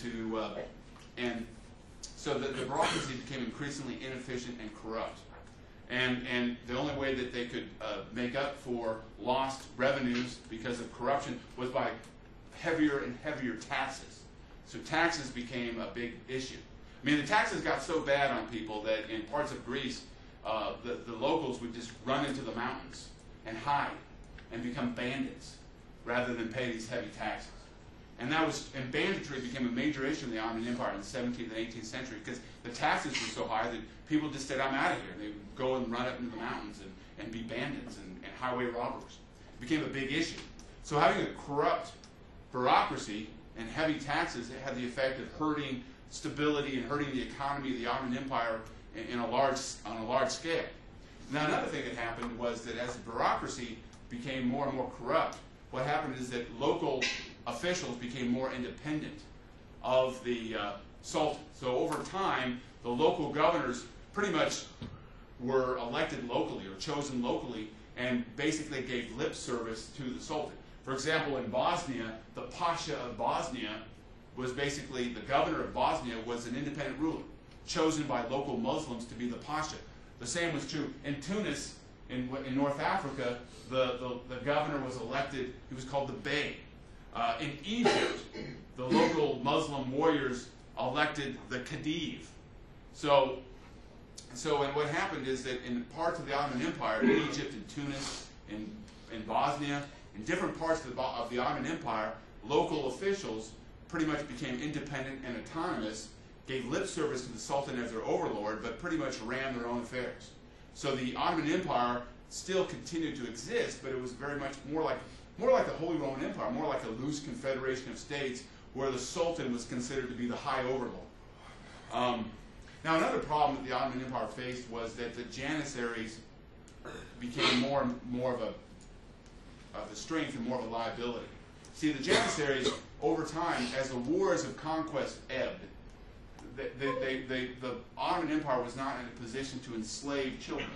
Speaker 1: so the bureaucracy became increasingly inefficient and corrupt. And the only way that they could make up for lost revenues because of corruption was by heavier and heavier taxes. So taxes became a big issue. I mean, the taxes got so bad on people that in parts of Greece, the locals would just run into the mountains and hide and become bandits rather than pay these heavy taxes. And banditry became a major issue in the Ottoman Empire in the 17th and 18th century because the taxes were so high that people just said, I'm out of here. They would go and run up into the mountains and be bandits and highway robbers. It became a big issue. So having a corrupt bureaucracy and heavy taxes had the effect of hurting stability and hurting the economy of the Ottoman Empire on a large scale. Now, another thing that happened was that as the bureaucracy became more and more corrupt, what happened is that local officials became more independent of the Sultan. So over time, the local governors pretty much were elected locally or chosen locally and basically gave lip service to the Sultan. For example, in Bosnia, the Pasha of Bosnia was basically, the governor of Bosnia was an independent ruler, chosen by local Muslims to be the Pasha. The same was true in Tunis, in North Africa. The governor was elected, he was called the Bey. In Egypt, the local Muslim warriors elected the Khedive. So what happened is that in parts of the Ottoman Empire, in Egypt, in Tunis, in Bosnia, in different parts of the Ottoman Empire, local officials pretty much became independent and autonomous, gave lip service to the Sultan as their overlord, but pretty much ran their own affairs. So the Ottoman Empire still continued to exist, but it was very much more like the Holy Roman Empire, more like a loose confederation of states where the Sultan was considered to be the high overlord. Now, another problem that the Ottoman Empire faced was that the Janissaries became more of a strength and more of a liability. See, the Janissaries, over time, as the wars of conquest ebbed, the Ottoman Empire was not in a position to enslave children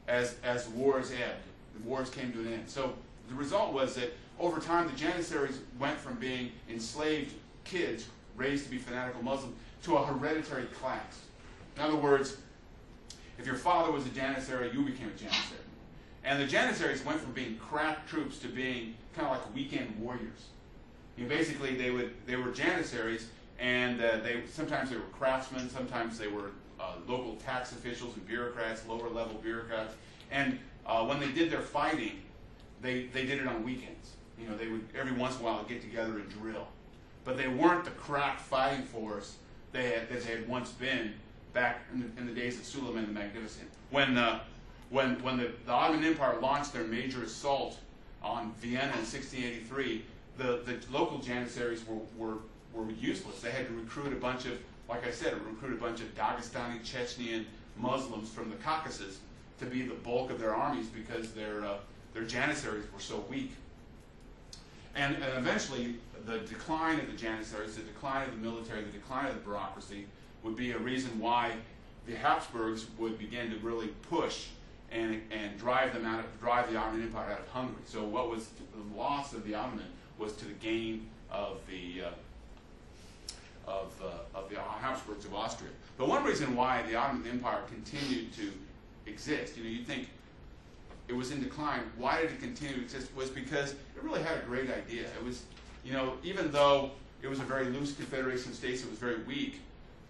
Speaker 1: as wars ebbed. The wars came to an end. So the result was that over time the Janissaries went from being enslaved kids raised to be fanatical Muslims to a hereditary class. In other words, If your father was a Janissary, you became a Janissary. And the Janissaries went from being crack troops to being kind of like weekend warriors. Basically, they were Janissaries, and sometimes they were craftsmen, sometimes they were local tax officials and bureaucrats, lower-level bureaucrats. And when they did their fighting, they did it on weekends. They would every once in a while get together and drill. But they weren't the crack fighting force that they had once been back in the days of Suleiman the Magnificent. When the Ottoman Empire launched their major assault on Vienna in 1683, the local Janissaries were useless. They had to recruit a bunch of, like I said, Dagestani, Chechnyan Muslims from the Caucasus to be the bulk of their armies because their Janissaries were so weak. And eventually, the decline of the Janissaries, the decline of the military, the decline of the bureaucracy would be a reason why the Habsburgs would begin to really push and drive the Ottoman Empire out of Hungary. So what was the loss of the Ottoman was to the gain of the Habsburgs of Austria. But one reason why the Ottoman Empire continued to exist, you'd think it was in decline. Why did it continue to exist? Was because it really had a great idea. It was, even though it was a very loose confederation of states, it was very weak.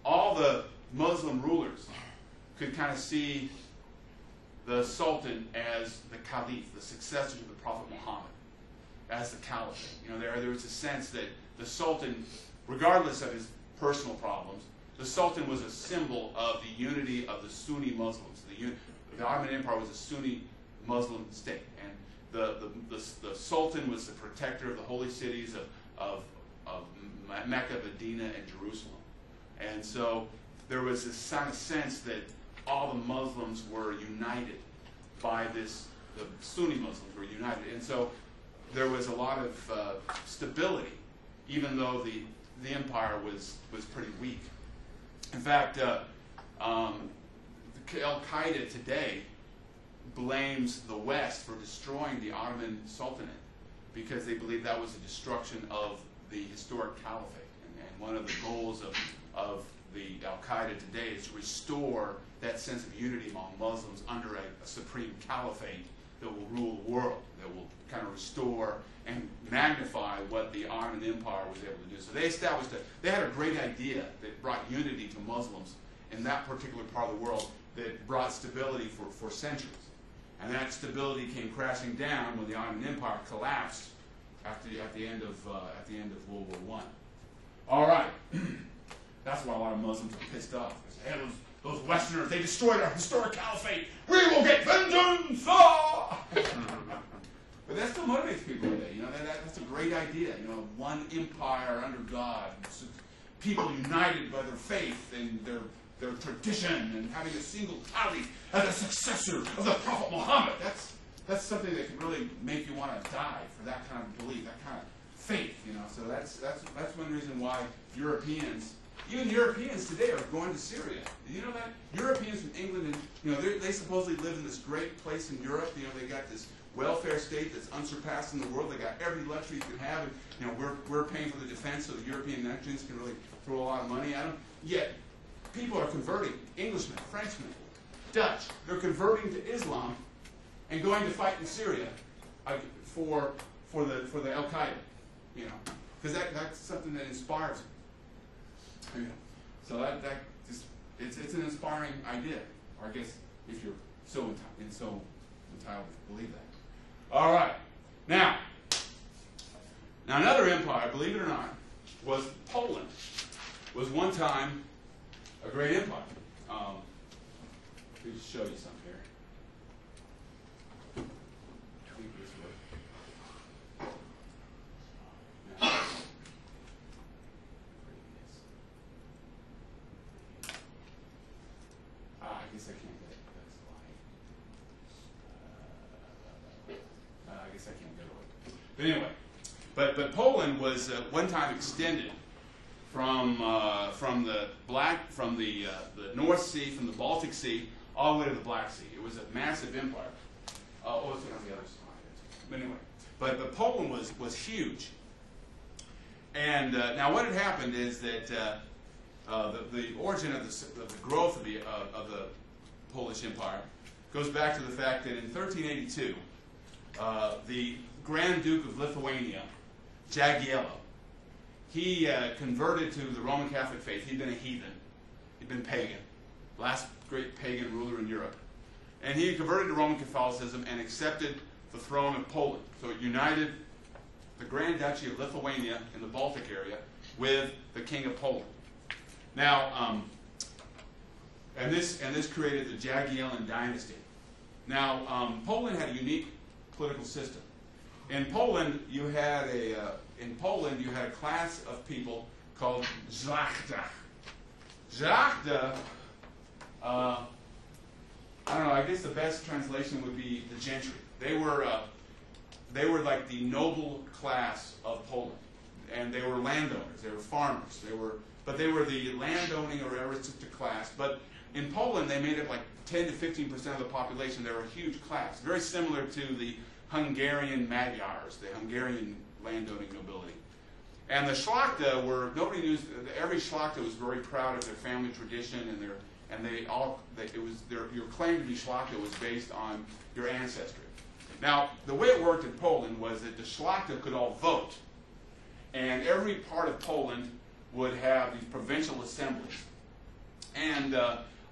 Speaker 1: All the Muslim rulers could kind of see the Sultan as the Caliph, the successor to the Prophet Muhammad, as the Caliphate. There was a sense that the Sultan, regardless of his personal problems, the Sultan was a symbol of the unity of the Sunni Muslims. The Ottoman Empire was a Sunni Muslim state, and the Sultan was the protector of the holy cities of Mecca, Medina, and Jerusalem. And so there was this kind of sense that all the Muslims were united by this, the Sunni Muslims were united. And so there was a lot of stability, even though the empire was pretty weak. In fact, Al-Qaeda today blames the West for destroying the Ottoman Sultanate because they believe that was a destruction of the historic caliphate. And one of the goals of the Al-Qaeda today is to restore that sense of unity among Muslims under a supreme caliphate that will rule the world, that will kind of restore and magnify what the Ottoman Empire was able to do. So they had a great idea that brought unity to Muslims in that particular part of the world that brought stability for centuries. And that stability came crashing down when the Ottoman Empire collapsed at the end of World War I. All right, that's why a lot of Muslims are pissed off. They say, hey, those Westerners, they destroyed our historic caliphate. We will get vengeance! Ah! But that still motivates people today. That's a great idea. One empire under God, people united by their faith and their tradition, and having a single caliph as a successor of the Prophet Muhammad. That's something that can really make you want to die for that kind of belief, that kind of faith. So that's one reason why Europeans, even Europeans today, are going to Syria. Did you know that? Europeans from England, and they supposedly live in this great place in Europe. They got this welfare state that's unsurpassed in the world. They got every luxury you can have, and we're paying for the defense, so the European nations can really throw a lot of money at them. Yet people are converting, Englishmen, Frenchmen, Dutch. They're converting to Islam and going to fight in Syria for the Al Qaeda, because that's something that inspires them. So it's an inspiring idea, or I guess if you're so entitled to believe that. All right, now another empire, believe it or not, was Poland. Was one time a great empire. Let me just show you something here. Tweak this way. I guess I can't get it. That's a lie. I guess I can't get it. But anyway, but Poland was one time extended from the North Sea, from the Baltic Sea, all the way to the Black Sea. It was a massive empire. It's on the other side. But anyway, but Poland was huge. And now what had happened is that the origin of the growth of the Polish Empire goes back to the fact that in 1382, the Grand Duke of Lithuania, Jagiello, he converted to the Roman Catholic faith. He'd been a heathen. He'd been pagan. Last great pagan ruler in Europe. And he converted to Roman Catholicism and accepted the throne of Poland. So it united the Grand Duchy of Lithuania in the Baltic area with the King of Poland. Now, and this created the Jagiellon dynasty. Now, Poland had a unique political system. In Poland, you had a class of people called Szlachta. Szlachta, I don't know. I guess the best translation would be the gentry. They were like the noble class of Poland, and they were landowners. They were farmers. But they were the landowning or aristocratic class. But in Poland, they made up like 10 to 15% of the population. They were a huge class, very similar to the Hungarian Magyars, the Hungarian landowning nobility. And the Szlachta were, nobody knew, every Szlachta was very proud of their family tradition, your claim to be Szlachta was based on your ancestry. Now, the way it worked in Poland was that the Szlachta could all vote, and every part of Poland would have these provincial assemblies. And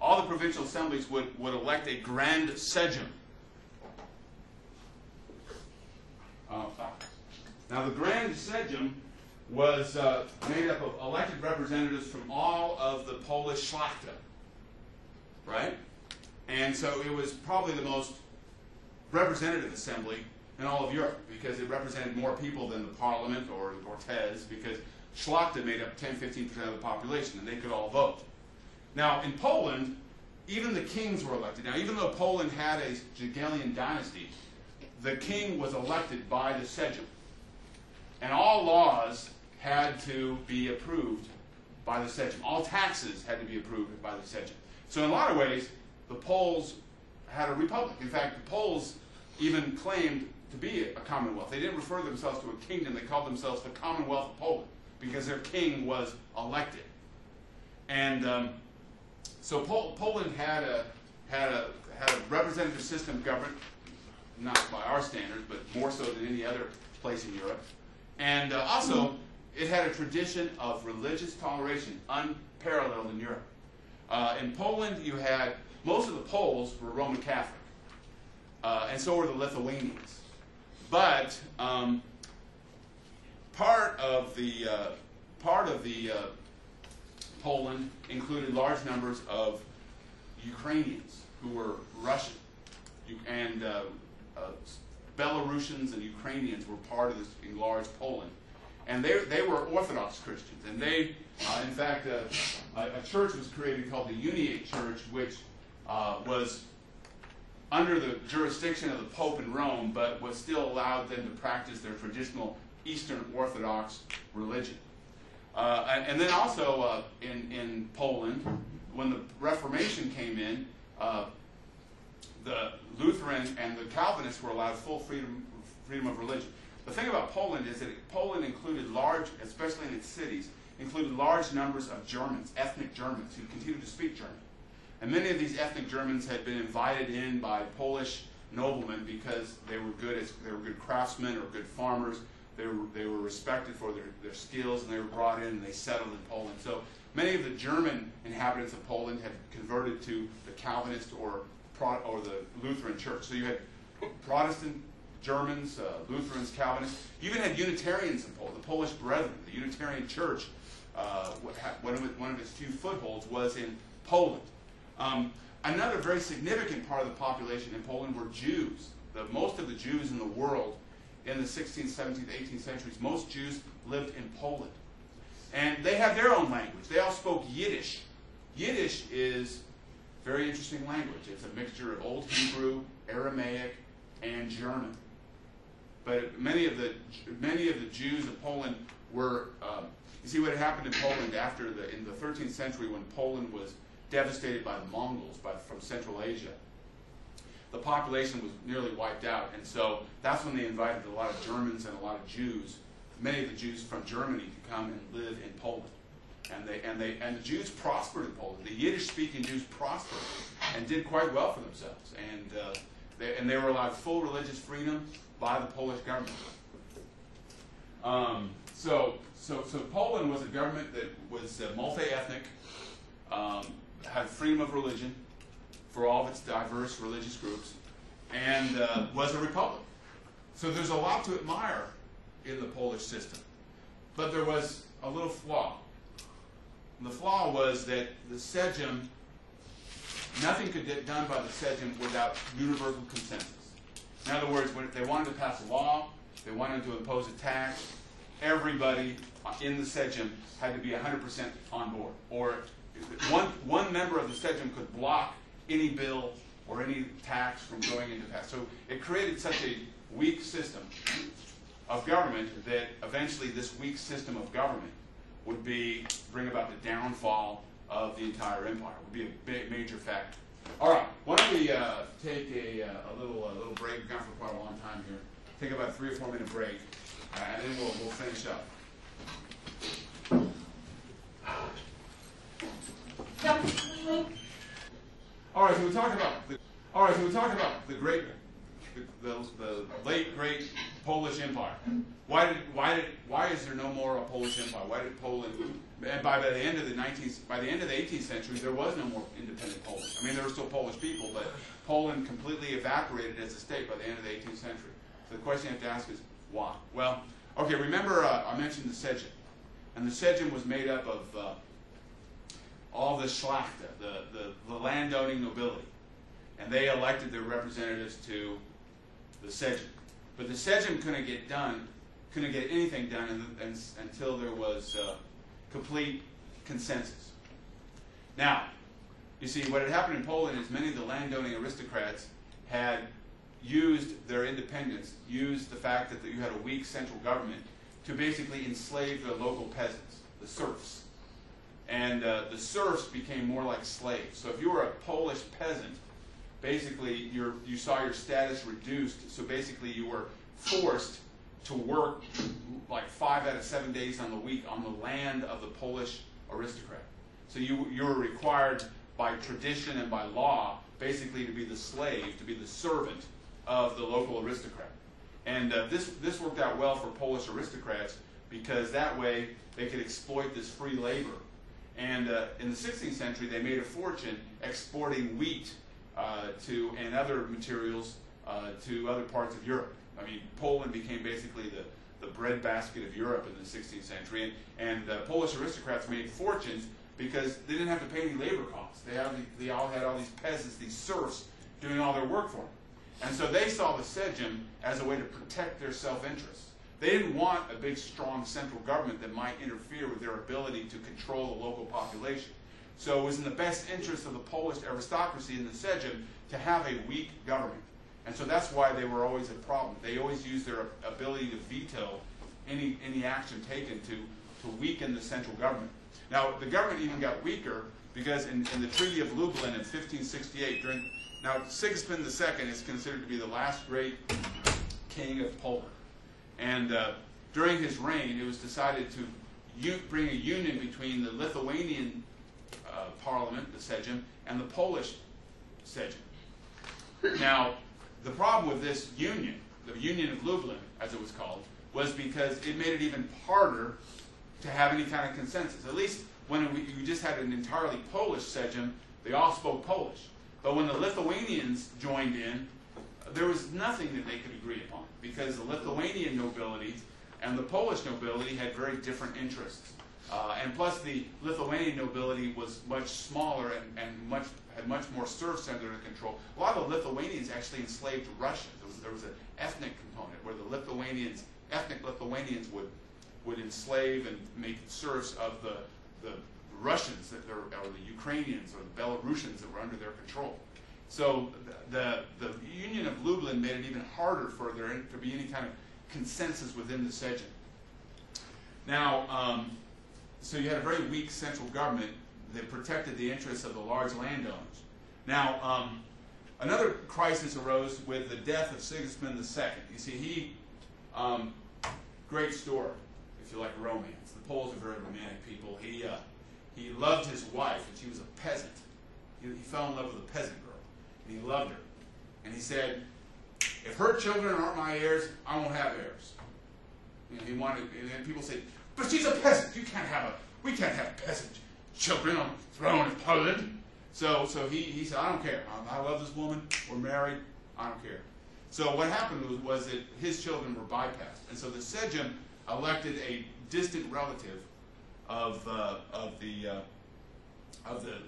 Speaker 1: all the provincial assemblies would elect a Grand Sejm. Now, the Grand Sejm was made up of elected representatives from all of the Polish Szlachta, right? And so it was probably the most representative assembly in all of Europe because it represented more people than the Parliament or Cortes, because Szlachta made up 10-15% of the population, and they could all vote. Now, in Poland, even the kings were elected. Now, even though Poland had a Jagiellonian dynasty, the king was elected by the Sejm. And all laws had to be approved by the Sejm. All taxes had to be approved by the Sejm. So in a lot of ways, the Poles had a republic. In fact, the Poles even claimed to be a commonwealth. They didn't refer themselves to a kingdom. They called themselves the Commonwealth of Poland because their king was elected. And so Poland had a representative system of government, not by our standards, but more so than any other place in Europe. And also, it had a tradition of religious toleration, unparalleled in Europe. In Poland, you had, most of the Poles were Roman Catholic, and so were the Lithuanians. But part of the Poland included large numbers of Ukrainians who were Russian, and Belarusians and Ukrainians were part of this enlarged Poland. And they were Orthodox Christians. And they, in fact, a church was created called the Uniate Church, which was under the jurisdiction of the Pope in Rome, but was still allowed them to practice their traditional Eastern Orthodox religion. And then also in Poland, when the Reformation came in, the Lutheran and the Calvinists were allowed full freedom of religion. The thing about Poland is that Poland included large, especially in its cities, included large numbers of Germans, ethnic Germans, who continued to speak German. And many of these ethnic Germans had been invited in by Polish noblemen because they were good craftsmen or good farmers. They were respected for their skills, and they were brought in and they settled in Poland. So many of the German inhabitants of Poland had converted to the Calvinist or the Lutheran church. So you had Protestant Germans, Lutherans, Calvinists. You even had Unitarians in Poland. The Polish Brethren, the Unitarian Church, one of its few footholds was in Poland. Another very significant part of the population in Poland were Jews. Most of the Jews in the world in the 16th, 17th, 18th centuries, most Jews lived in Poland. And they had their own language. They all spoke Yiddish. Yiddish is a very interesting language. It's a mixture of Old Hebrew, Aramaic, and German. But many of the Jews of Poland were, you see what had happened in Poland in the 13th century when Poland was devastated by the Mongols from Central Asia. The population was nearly wiped out, and so that's when they invited a lot of Germans and a lot of Jews, many of the Jews from Germany, to come and live in Poland. And the Jews prospered in Poland. The Yiddish-speaking Jews prospered. and did quite well for themselves. And they were allowed full religious freedom by the Polish government. So Poland was a government that was multi-ethnic, had freedom of religion for all of its diverse religious groups, and was a republic. So there's a lot to admire in the Polish system. But there was a little flaw. And the flaw was that the Sejm, nothing could get done by the Sejm without universal consensus. In other words, when they wanted to pass a law, they wanted to impose a tax, everybody in the Sejm had to be 100% on board. Or one member of the Sejm could block any bill or any tax from going into pass. So it created such a weak system of government that eventually this weak system of government would bring about the downfall of the entire empire. It would be a big, major factor. All right, why don't we take a little break? We've gone for quite a long time here. Take about a 3 or 4 minute break, and then we'll finish up. All right, so we talk about the late great Polish Empire. Why is there no more a Polish Empire? Why did Poland? And by the end of the 18th century, there was no more independent Poland. I mean, there were still Polish people, but Poland completely evaporated as a state by the end of the 18th century. So the question you have to ask is why? Well, okay. Remember, I mentioned the Sejm, and the Sejm was made up of all the Szlachta, the landowning nobility, and they elected their representatives to the Sejm. But the Sejm couldn't get anything done until there was complete consensus. Now, you see, what had happened in Poland is many of the landowning aristocrats had used their independence, used the fact that you had a weak central government to basically enslave the local peasants, the serfs. And the serfs became more like slaves. So if you were a Polish peasant, basically you saw your status reduced. So basically you were forced to work like 5 out of 7 days on the week on the land of the Polish aristocrat. So you were required by tradition and by law basically to be the slave, to be the servant of the local aristocrat. And this worked out well for Polish aristocrats because that way they could exploit this free labor. And in the 16th century, they made a fortune exporting wheat and other materials to other parts of Europe. I mean, Poland became basically the breadbasket of Europe in the 16th century. And Polish aristocrats made fortunes because they didn't have to pay any labor costs. They all had all these peasants, these serfs, doing all their work for them. And so they saw the Sejm as a way to protect their self-interest. They didn't want a big, strong central government that might interfere with their ability to control the local population. So it was in the best interest of the Polish aristocracy in the Sejm to have a weak government. And so that's why they were always a problem. They always used their ability to veto any action taken to weaken the central government. Now, the government even got weaker because in the Treaty of Lublin in 1568, now Sigismund II is considered to be the last great king of Poland. And during his reign, it was decided to bring a union between the Lithuanian parliament, the Sejm, and the Polish Sejm. Now, the problem with this union, the Union of Lublin, as it was called, was because it made it even harder to have any kind of consensus. At least when you just had an entirely Polish Sejm, they all spoke Polish. But when the Lithuanians joined in, there was nothing that they could agree upon because the Lithuanian nobility and the Polish nobility had very different interests. And plus the Lithuanian nobility was much smaller and had much more serfs under their control. A lot of the Lithuanians actually enslaved Russians. There was an ethnic component where the ethnic Lithuanians would enslave and make serfs of the Russians or the Ukrainians or the Belarusians that were under their control. So the Union of Lublin made it even harder for there to be any kind of consensus within the Sejm. Now, so you had a very weak central government that protected the interests of the large landowners. Now, another crisis arose with the death of Sigismund II. You see, great story, if you like romance. The Poles are very romantic people. He loved his wife, and she was a peasant. He fell in love with a peasant girl, and he loved her. And he said, if her children aren't my heirs, I won't have heirs. He wanted, and then people say, but she's a peasant. We can't have peasant children on the throne of Poland. So he said, I don't care. I love this woman. We're married. I don't care. So what happened was that his children were bypassed, and so the Sejm elected a distant relative of the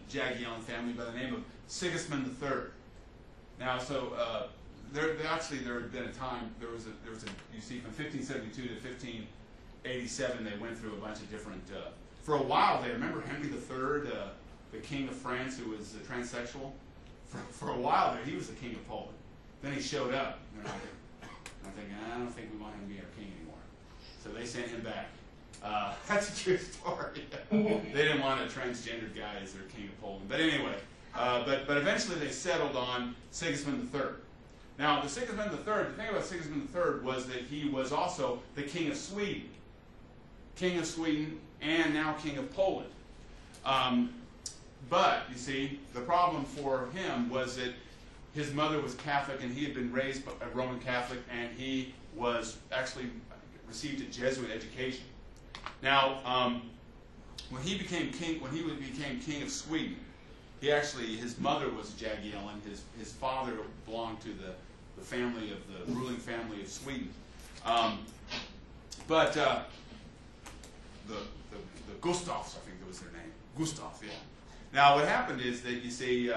Speaker 1: Jagiellon family by the name of Sigismund III. Now, so there had been a time you see from 1572 to 1587 they went through a bunch of different. For a while, they remember Henry III, the king of France, who was transsexual. For a while there, he was the king of Poland. Then he showed up. And I'm thinking, I don't think we want him to be our king anymore. So they sent him back. That's a true story. They didn't want a transgendered guy as their king of Poland. But anyway, but eventually they settled on Sigismund III. Now, the Sigismund III, the thing about Sigismund III was that he was also the king of Sweden. King of Sweden and now king of Poland. But, you see, the problem for him was that his mother was Catholic and he had been raised a Roman Catholic, and he was actually received a Jesuit education. Now, when he became king of Sweden, his mother was Jagiellon. His father belonged to the family of the ruling family of Sweden. But the Gustavs, I think that was their name. Gustav, yeah. Now, what happened is that, you see,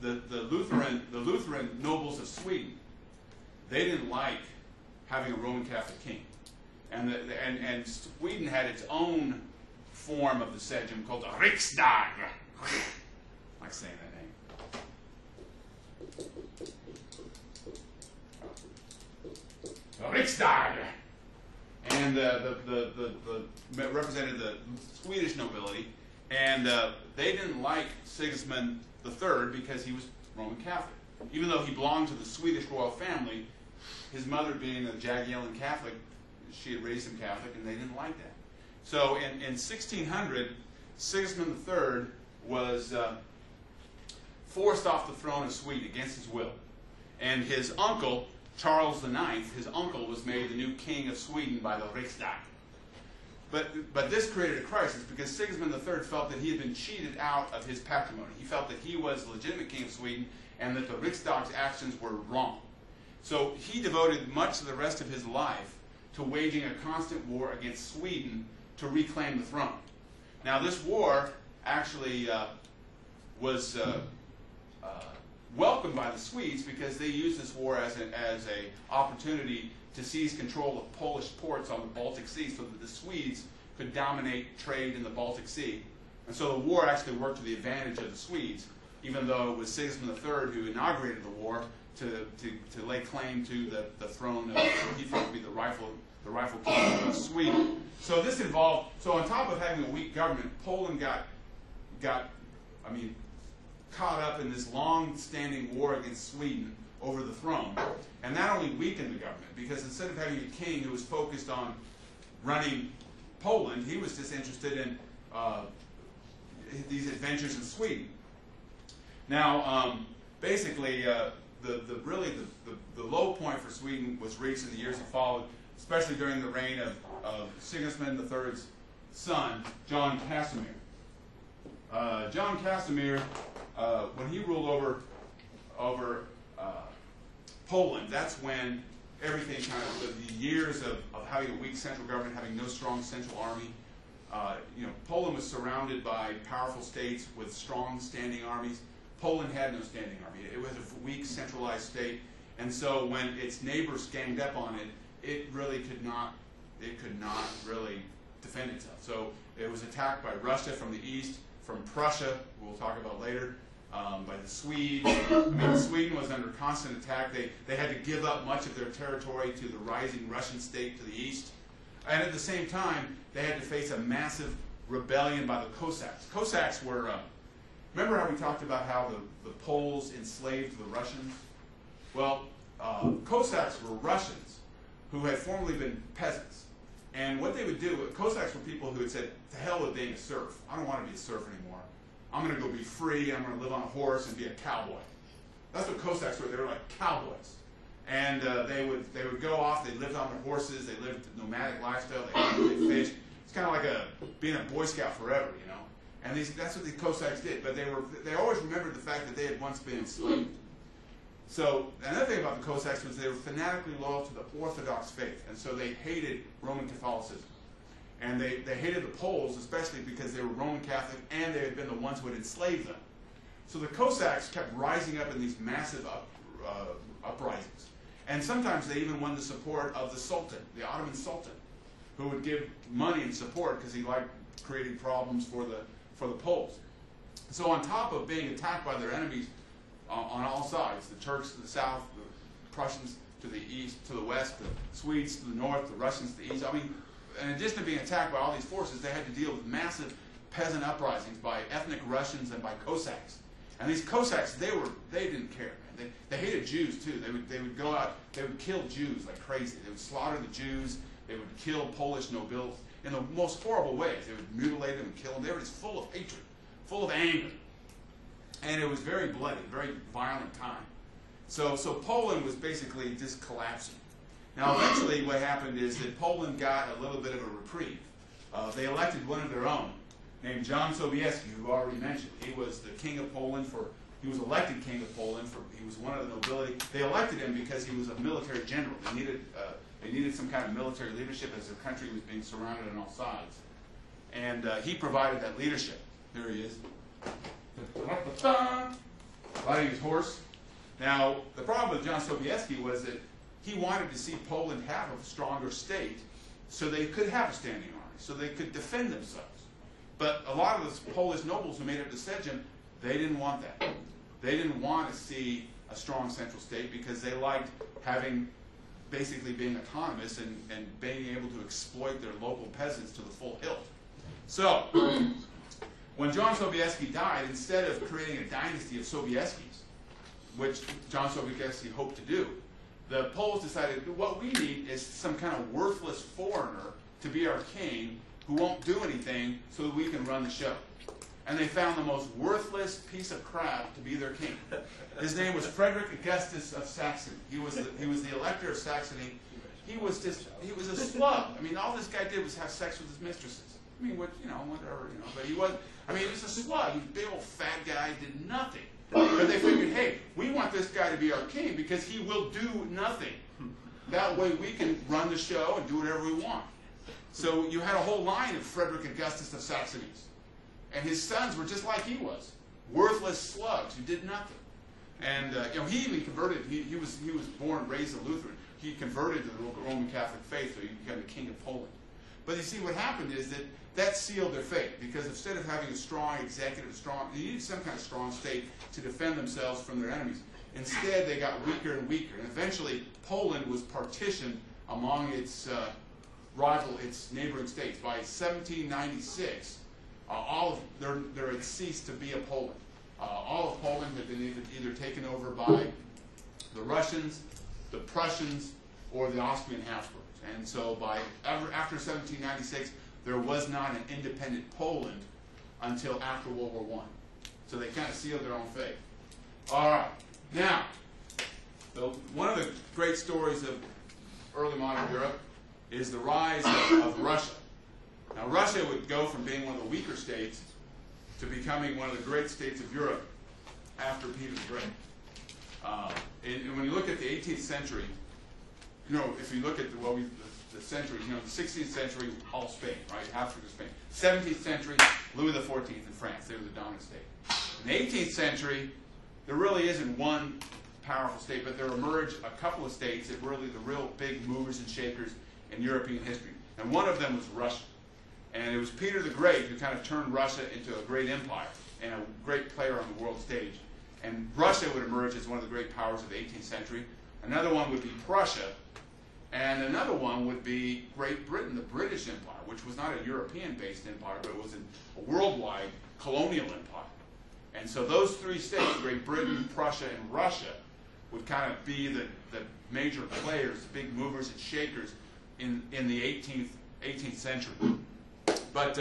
Speaker 1: the Lutheran nobles of Sweden, they didn't like having a Roman Catholic king, and Sweden had its own form of the Sejm called the Riksdag. I like saying that name. Riksdag, and the represented the Swedish nobility, and they didn't like Sigismund III because he was Roman Catholic. Even though he belonged to the Swedish royal family, his mother being a Jagiellon Catholic, she had raised him Catholic, and they didn't like that. So in 1600, Sigismund III was forced off the throne of Sweden against his will. And his uncle, Charles IX, his uncle was made the new king of Sweden by the Riksdag. But this created a crisis because Sigismund III felt that he had been cheated out of his patrimony. He felt that he was the legitimate king of Sweden and that the Riksdag's actions were wrong. So he devoted much of the rest of his life to waging a constant war against Sweden to reclaim the throne. Now, this war actually was welcomed by the Swedes because they used this war as an opportunity to seize control of Polish ports on the Baltic Sea so that the Swedes could dominate trade in the Baltic Sea. And so the war actually worked to the advantage of the Swedes, even though it was Sigismund III who inaugurated the war to lay claim to the throne of, he thought would be the rightful king of Sweden. So this involved, so on top of having a weak government, Poland got caught up in this long-standing war against Sweden over the throne. And that only weakened the government, because instead of having a king who was focused on running Poland, he was just interested in these adventures in Sweden. Now, basically, the low point for Sweden was reached in the years that followed, especially during the reign of Sigismund III's son, John Casimir. John Casimir, when he ruled over Poland, that's when everything kind of, the years of having a weak central government, having no strong central army. Poland was surrounded by powerful states with strong standing armies. Poland had no standing army. It was a weak centralized state, and so when its neighbors ganged up on it, it could not really defend itself. So it was attacked by Russia from the east, from Prussia, we'll talk about later, by the Swedes. Sweden was under constant attack. They had to give up much of their territory to the rising Russian state to the east. And at the same time, they had to face a massive rebellion by the Cossacks. Cossacks were, remember how we talked about how the Poles enslaved the Russians? Well, Cossacks were Russians who had formerly been peasants. And what they would do, Cossacks were people who had said, to hell with being a serf. I don't want to be a serf anymore.
Speaker 3: I'm going to go be free. I'm going to live on a horse and be a cowboy. That's what Cossacks were. They were like cowboys. And they would go off. They lived on their horses. They lived a nomadic lifestyle. They fished. It's kind of like being a Boy Scout forever, you know. And that's what the Cossacks did. But they always remembered the fact that they had once been enslaved. So another thing about the Cossacks was they were fanatically loyal to the Orthodox faith, and so they hated Roman Catholicism. And they hated the Poles, especially because they were Roman Catholic and they had been the ones who had enslaved them. So the Cossacks kept rising up in these massive uprisings. And sometimes they even won the support of the Sultan, the Ottoman Sultan, who would give money and support because he liked creating problems for the Poles. So on top of being attacked by their enemies on all sides, the Turks to the south, the Prussians to the east, to the west, the Swedes to the north, the Russians to the east, I mean, in addition to being attacked by all these forces, they had to deal with massive peasant uprisings by ethnic Russians and by Cossacks. And these Cossacks, they didn't care, man. They hated Jews too. They would go out, they would kill Jews like crazy. They would slaughter the Jews. They would kill Polish nobles in the most horrible ways. They would mutilate them and kill them. They were just full of hatred, full of anger. And it was very bloody, very violent time. So Poland was basically just collapsing. Now, eventually, what happened is that Poland got a little bit of a reprieve. They elected one of their own, named John Sobieski, who I already mentioned. He was the king of Poland he was elected king of Poland he was one of the nobility. They elected him because he was a military general. They needed some kind of military leadership as their country was being surrounded on all sides. And he provided that leadership. There he is. Riding his horse. Now, the problem with John Sobieski was that he wanted to see Poland have a stronger state so they could have a standing army, so they could defend themselves. But a lot of the Polish nobles who made up the Sejm, they didn't want that. They didn't want to see a strong central state because they liked basically being autonomous and being able to exploit their local peasants to the full hilt. So, when John Sobieski died, instead of creating a dynasty of Sobieskis, which John Sobieski hoped to do, the Poles decided what we need is some kind of worthless foreigner to be our king who won't do anything so that we can run the show. And they found the most worthless piece of crap to be their king. His name was Frederick Augustus of Saxony. He was the elector of Saxony. He was a slug. I mean, all this guy did was have sex with his mistresses. I mean, whatever, but he was a slug. He was a big old fat guy, did nothing. But they figured, hey, we want this guy to be our king because he will do nothing. That way we can run the show and do whatever we want. So you had a whole line of Frederick Augustus of Saxony. And his sons were just like he was, worthless slugs who did nothing. And he even converted. He was born and raised a Lutheran. He converted to the Roman Catholic faith, so he became the king of Poland. But you see, what happened is that sealed their fate, because instead of having a strong executive, they needed some kind of strong state to defend themselves from their enemies. Instead, they got weaker and weaker, and eventually Poland was partitioned among its its neighboring states. By 1796, there had ceased to be a Poland. All of Poland had been either taken over by the Russians, the Prussians, or the Austrian Habsburgs. And so after 1796, there was not an independent Poland until after World War I. So they kind of sealed their own fate. All right. Now, one of the great stories of early modern Europe is the rise of Russia. Now, Russia would go from being one of the weaker states to becoming one of the great states of Europe after Peter the Great. And when you look at the 18th century, if you look at the centuries, the 16th century, all Spain, right? Africa, Spain. 17th century, Louis XIV in France. They were the dominant state. In the 18th century, there really isn't one powerful state, but there emerged a couple of states that were really the real big movers and shakers in European history. And one of them was Russia. And it was Peter the Great who kind of turned Russia into a great empire and a great player on the world stage. And Russia would emerge as one of the great powers of the 18th century. Another one would be Prussia. And another one would be Great Britain, the British Empire, which was not a European-based empire, but it was a worldwide colonial empire. And so those three states, Great Britain, Prussia, and Russia, would kind of be the major players, the big movers and shakers in the 18th century. But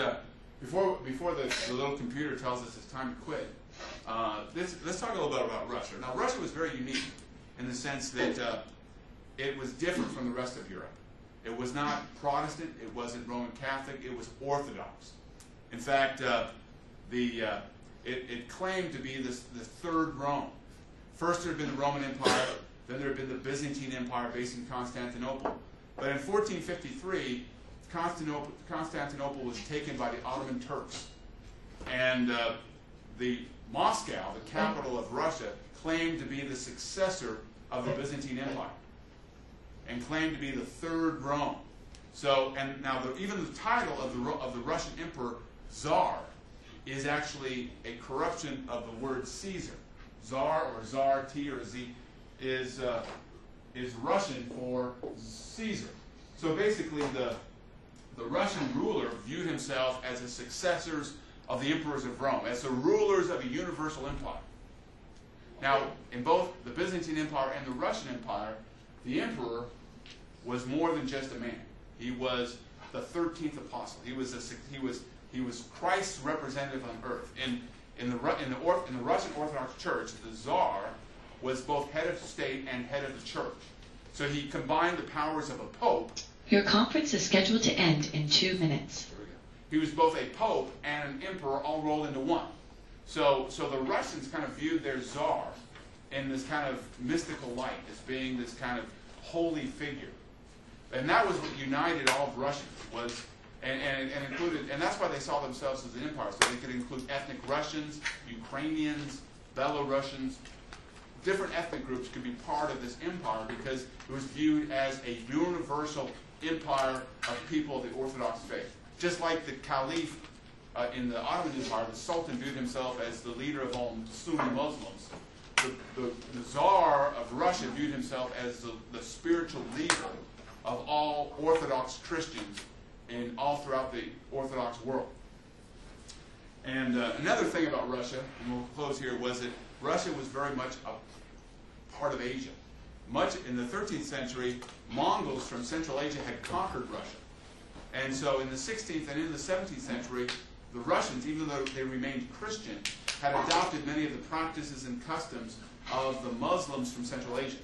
Speaker 3: before the little computer tells us it's time to quit, let's talk a little bit about Russia. Now, Russia was very unique in the sense that it was different from the rest of Europe. It was not Protestant, it wasn't Roman Catholic, it was Orthodox. In fact, it claimed to be the third Rome. First there had been the Roman Empire, then there had been the Byzantine Empire based in Constantinople. But in 1453, Constantinople was taken by the Ottoman Turks. And the Moscow, the capital of Russia, claimed to be the successor of the Byzantine Empire and claimed to be the third Rome. So, and now even the title of the Russian emperor, Tsar, is actually a corruption of the word Caesar. Tsar or Tsar, T or Z, is Russian for Caesar. So basically, the Russian ruler viewed himself as the successors of the emperors of Rome, as the rulers of a universal empire. Now, in both the Byzantine Empire and the Russian Empire, the emperor was more than just a man. He was the 13th apostle. He was Christ's representative on earth. In the Russian Orthodox Church, the Tsar was both head of state and head of the church. So he combined the powers of a pope.
Speaker 4: Your conference is scheduled to end in 2 minutes.
Speaker 3: There we go. He was both a pope and an emperor all rolled into one. So the Russians kind of viewed their Tsar in this kind of mystical light, as being this kind of holy figure. And that was what united all of Russians, and included, and that's why they saw themselves as an empire, so they could include ethnic Russians, Ukrainians, Belarusians. Different ethnic groups could be part of this empire because it was viewed as a universal empire of people of the Orthodox faith. Just like the Caliph in the Ottoman Empire, the Sultan viewed himself as the leader of all Sunni Muslims. The Tsar of Russia viewed himself as the spiritual leader of all Orthodox Christians all throughout the Orthodox world. And another thing about Russia, and we'll close here, was that Russia was very much a part of Asia. Much in the 13th century, Mongols from Central Asia had conquered Russia. And so in the 16th and in the 17th century, the Russians, even though they remained Christian, had adopted many of the practices and customs of the Muslims from Central Asia.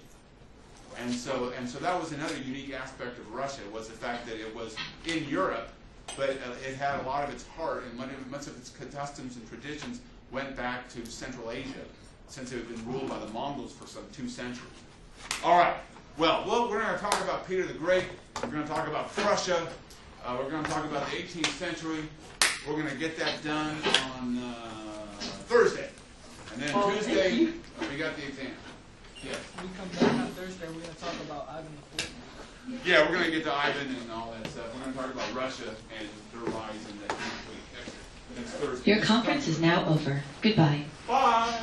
Speaker 3: And so that was another unique aspect of Russia, was the fact that it was in Europe, but it had a lot of its heart, and much of its customs and traditions went back to Central Asia, since it had been ruled by the Mongols for some 2 centuries. All right. Well, we're going to talk about Peter the Great. We're going to talk about Prussia. We're going to talk about the 18th century. We're going to get that done on Thursday. And then Tuesday, we got the exam. Yes.
Speaker 5: We come back on Thursday, we're going to talk about Ivan the Fourth.
Speaker 3: Yeah, we're going to get to Ivan and all that stuff. We're going to talk about Russia and their rise in that next Thursday.
Speaker 4: Your conference is now over. Goodbye.
Speaker 3: Bye.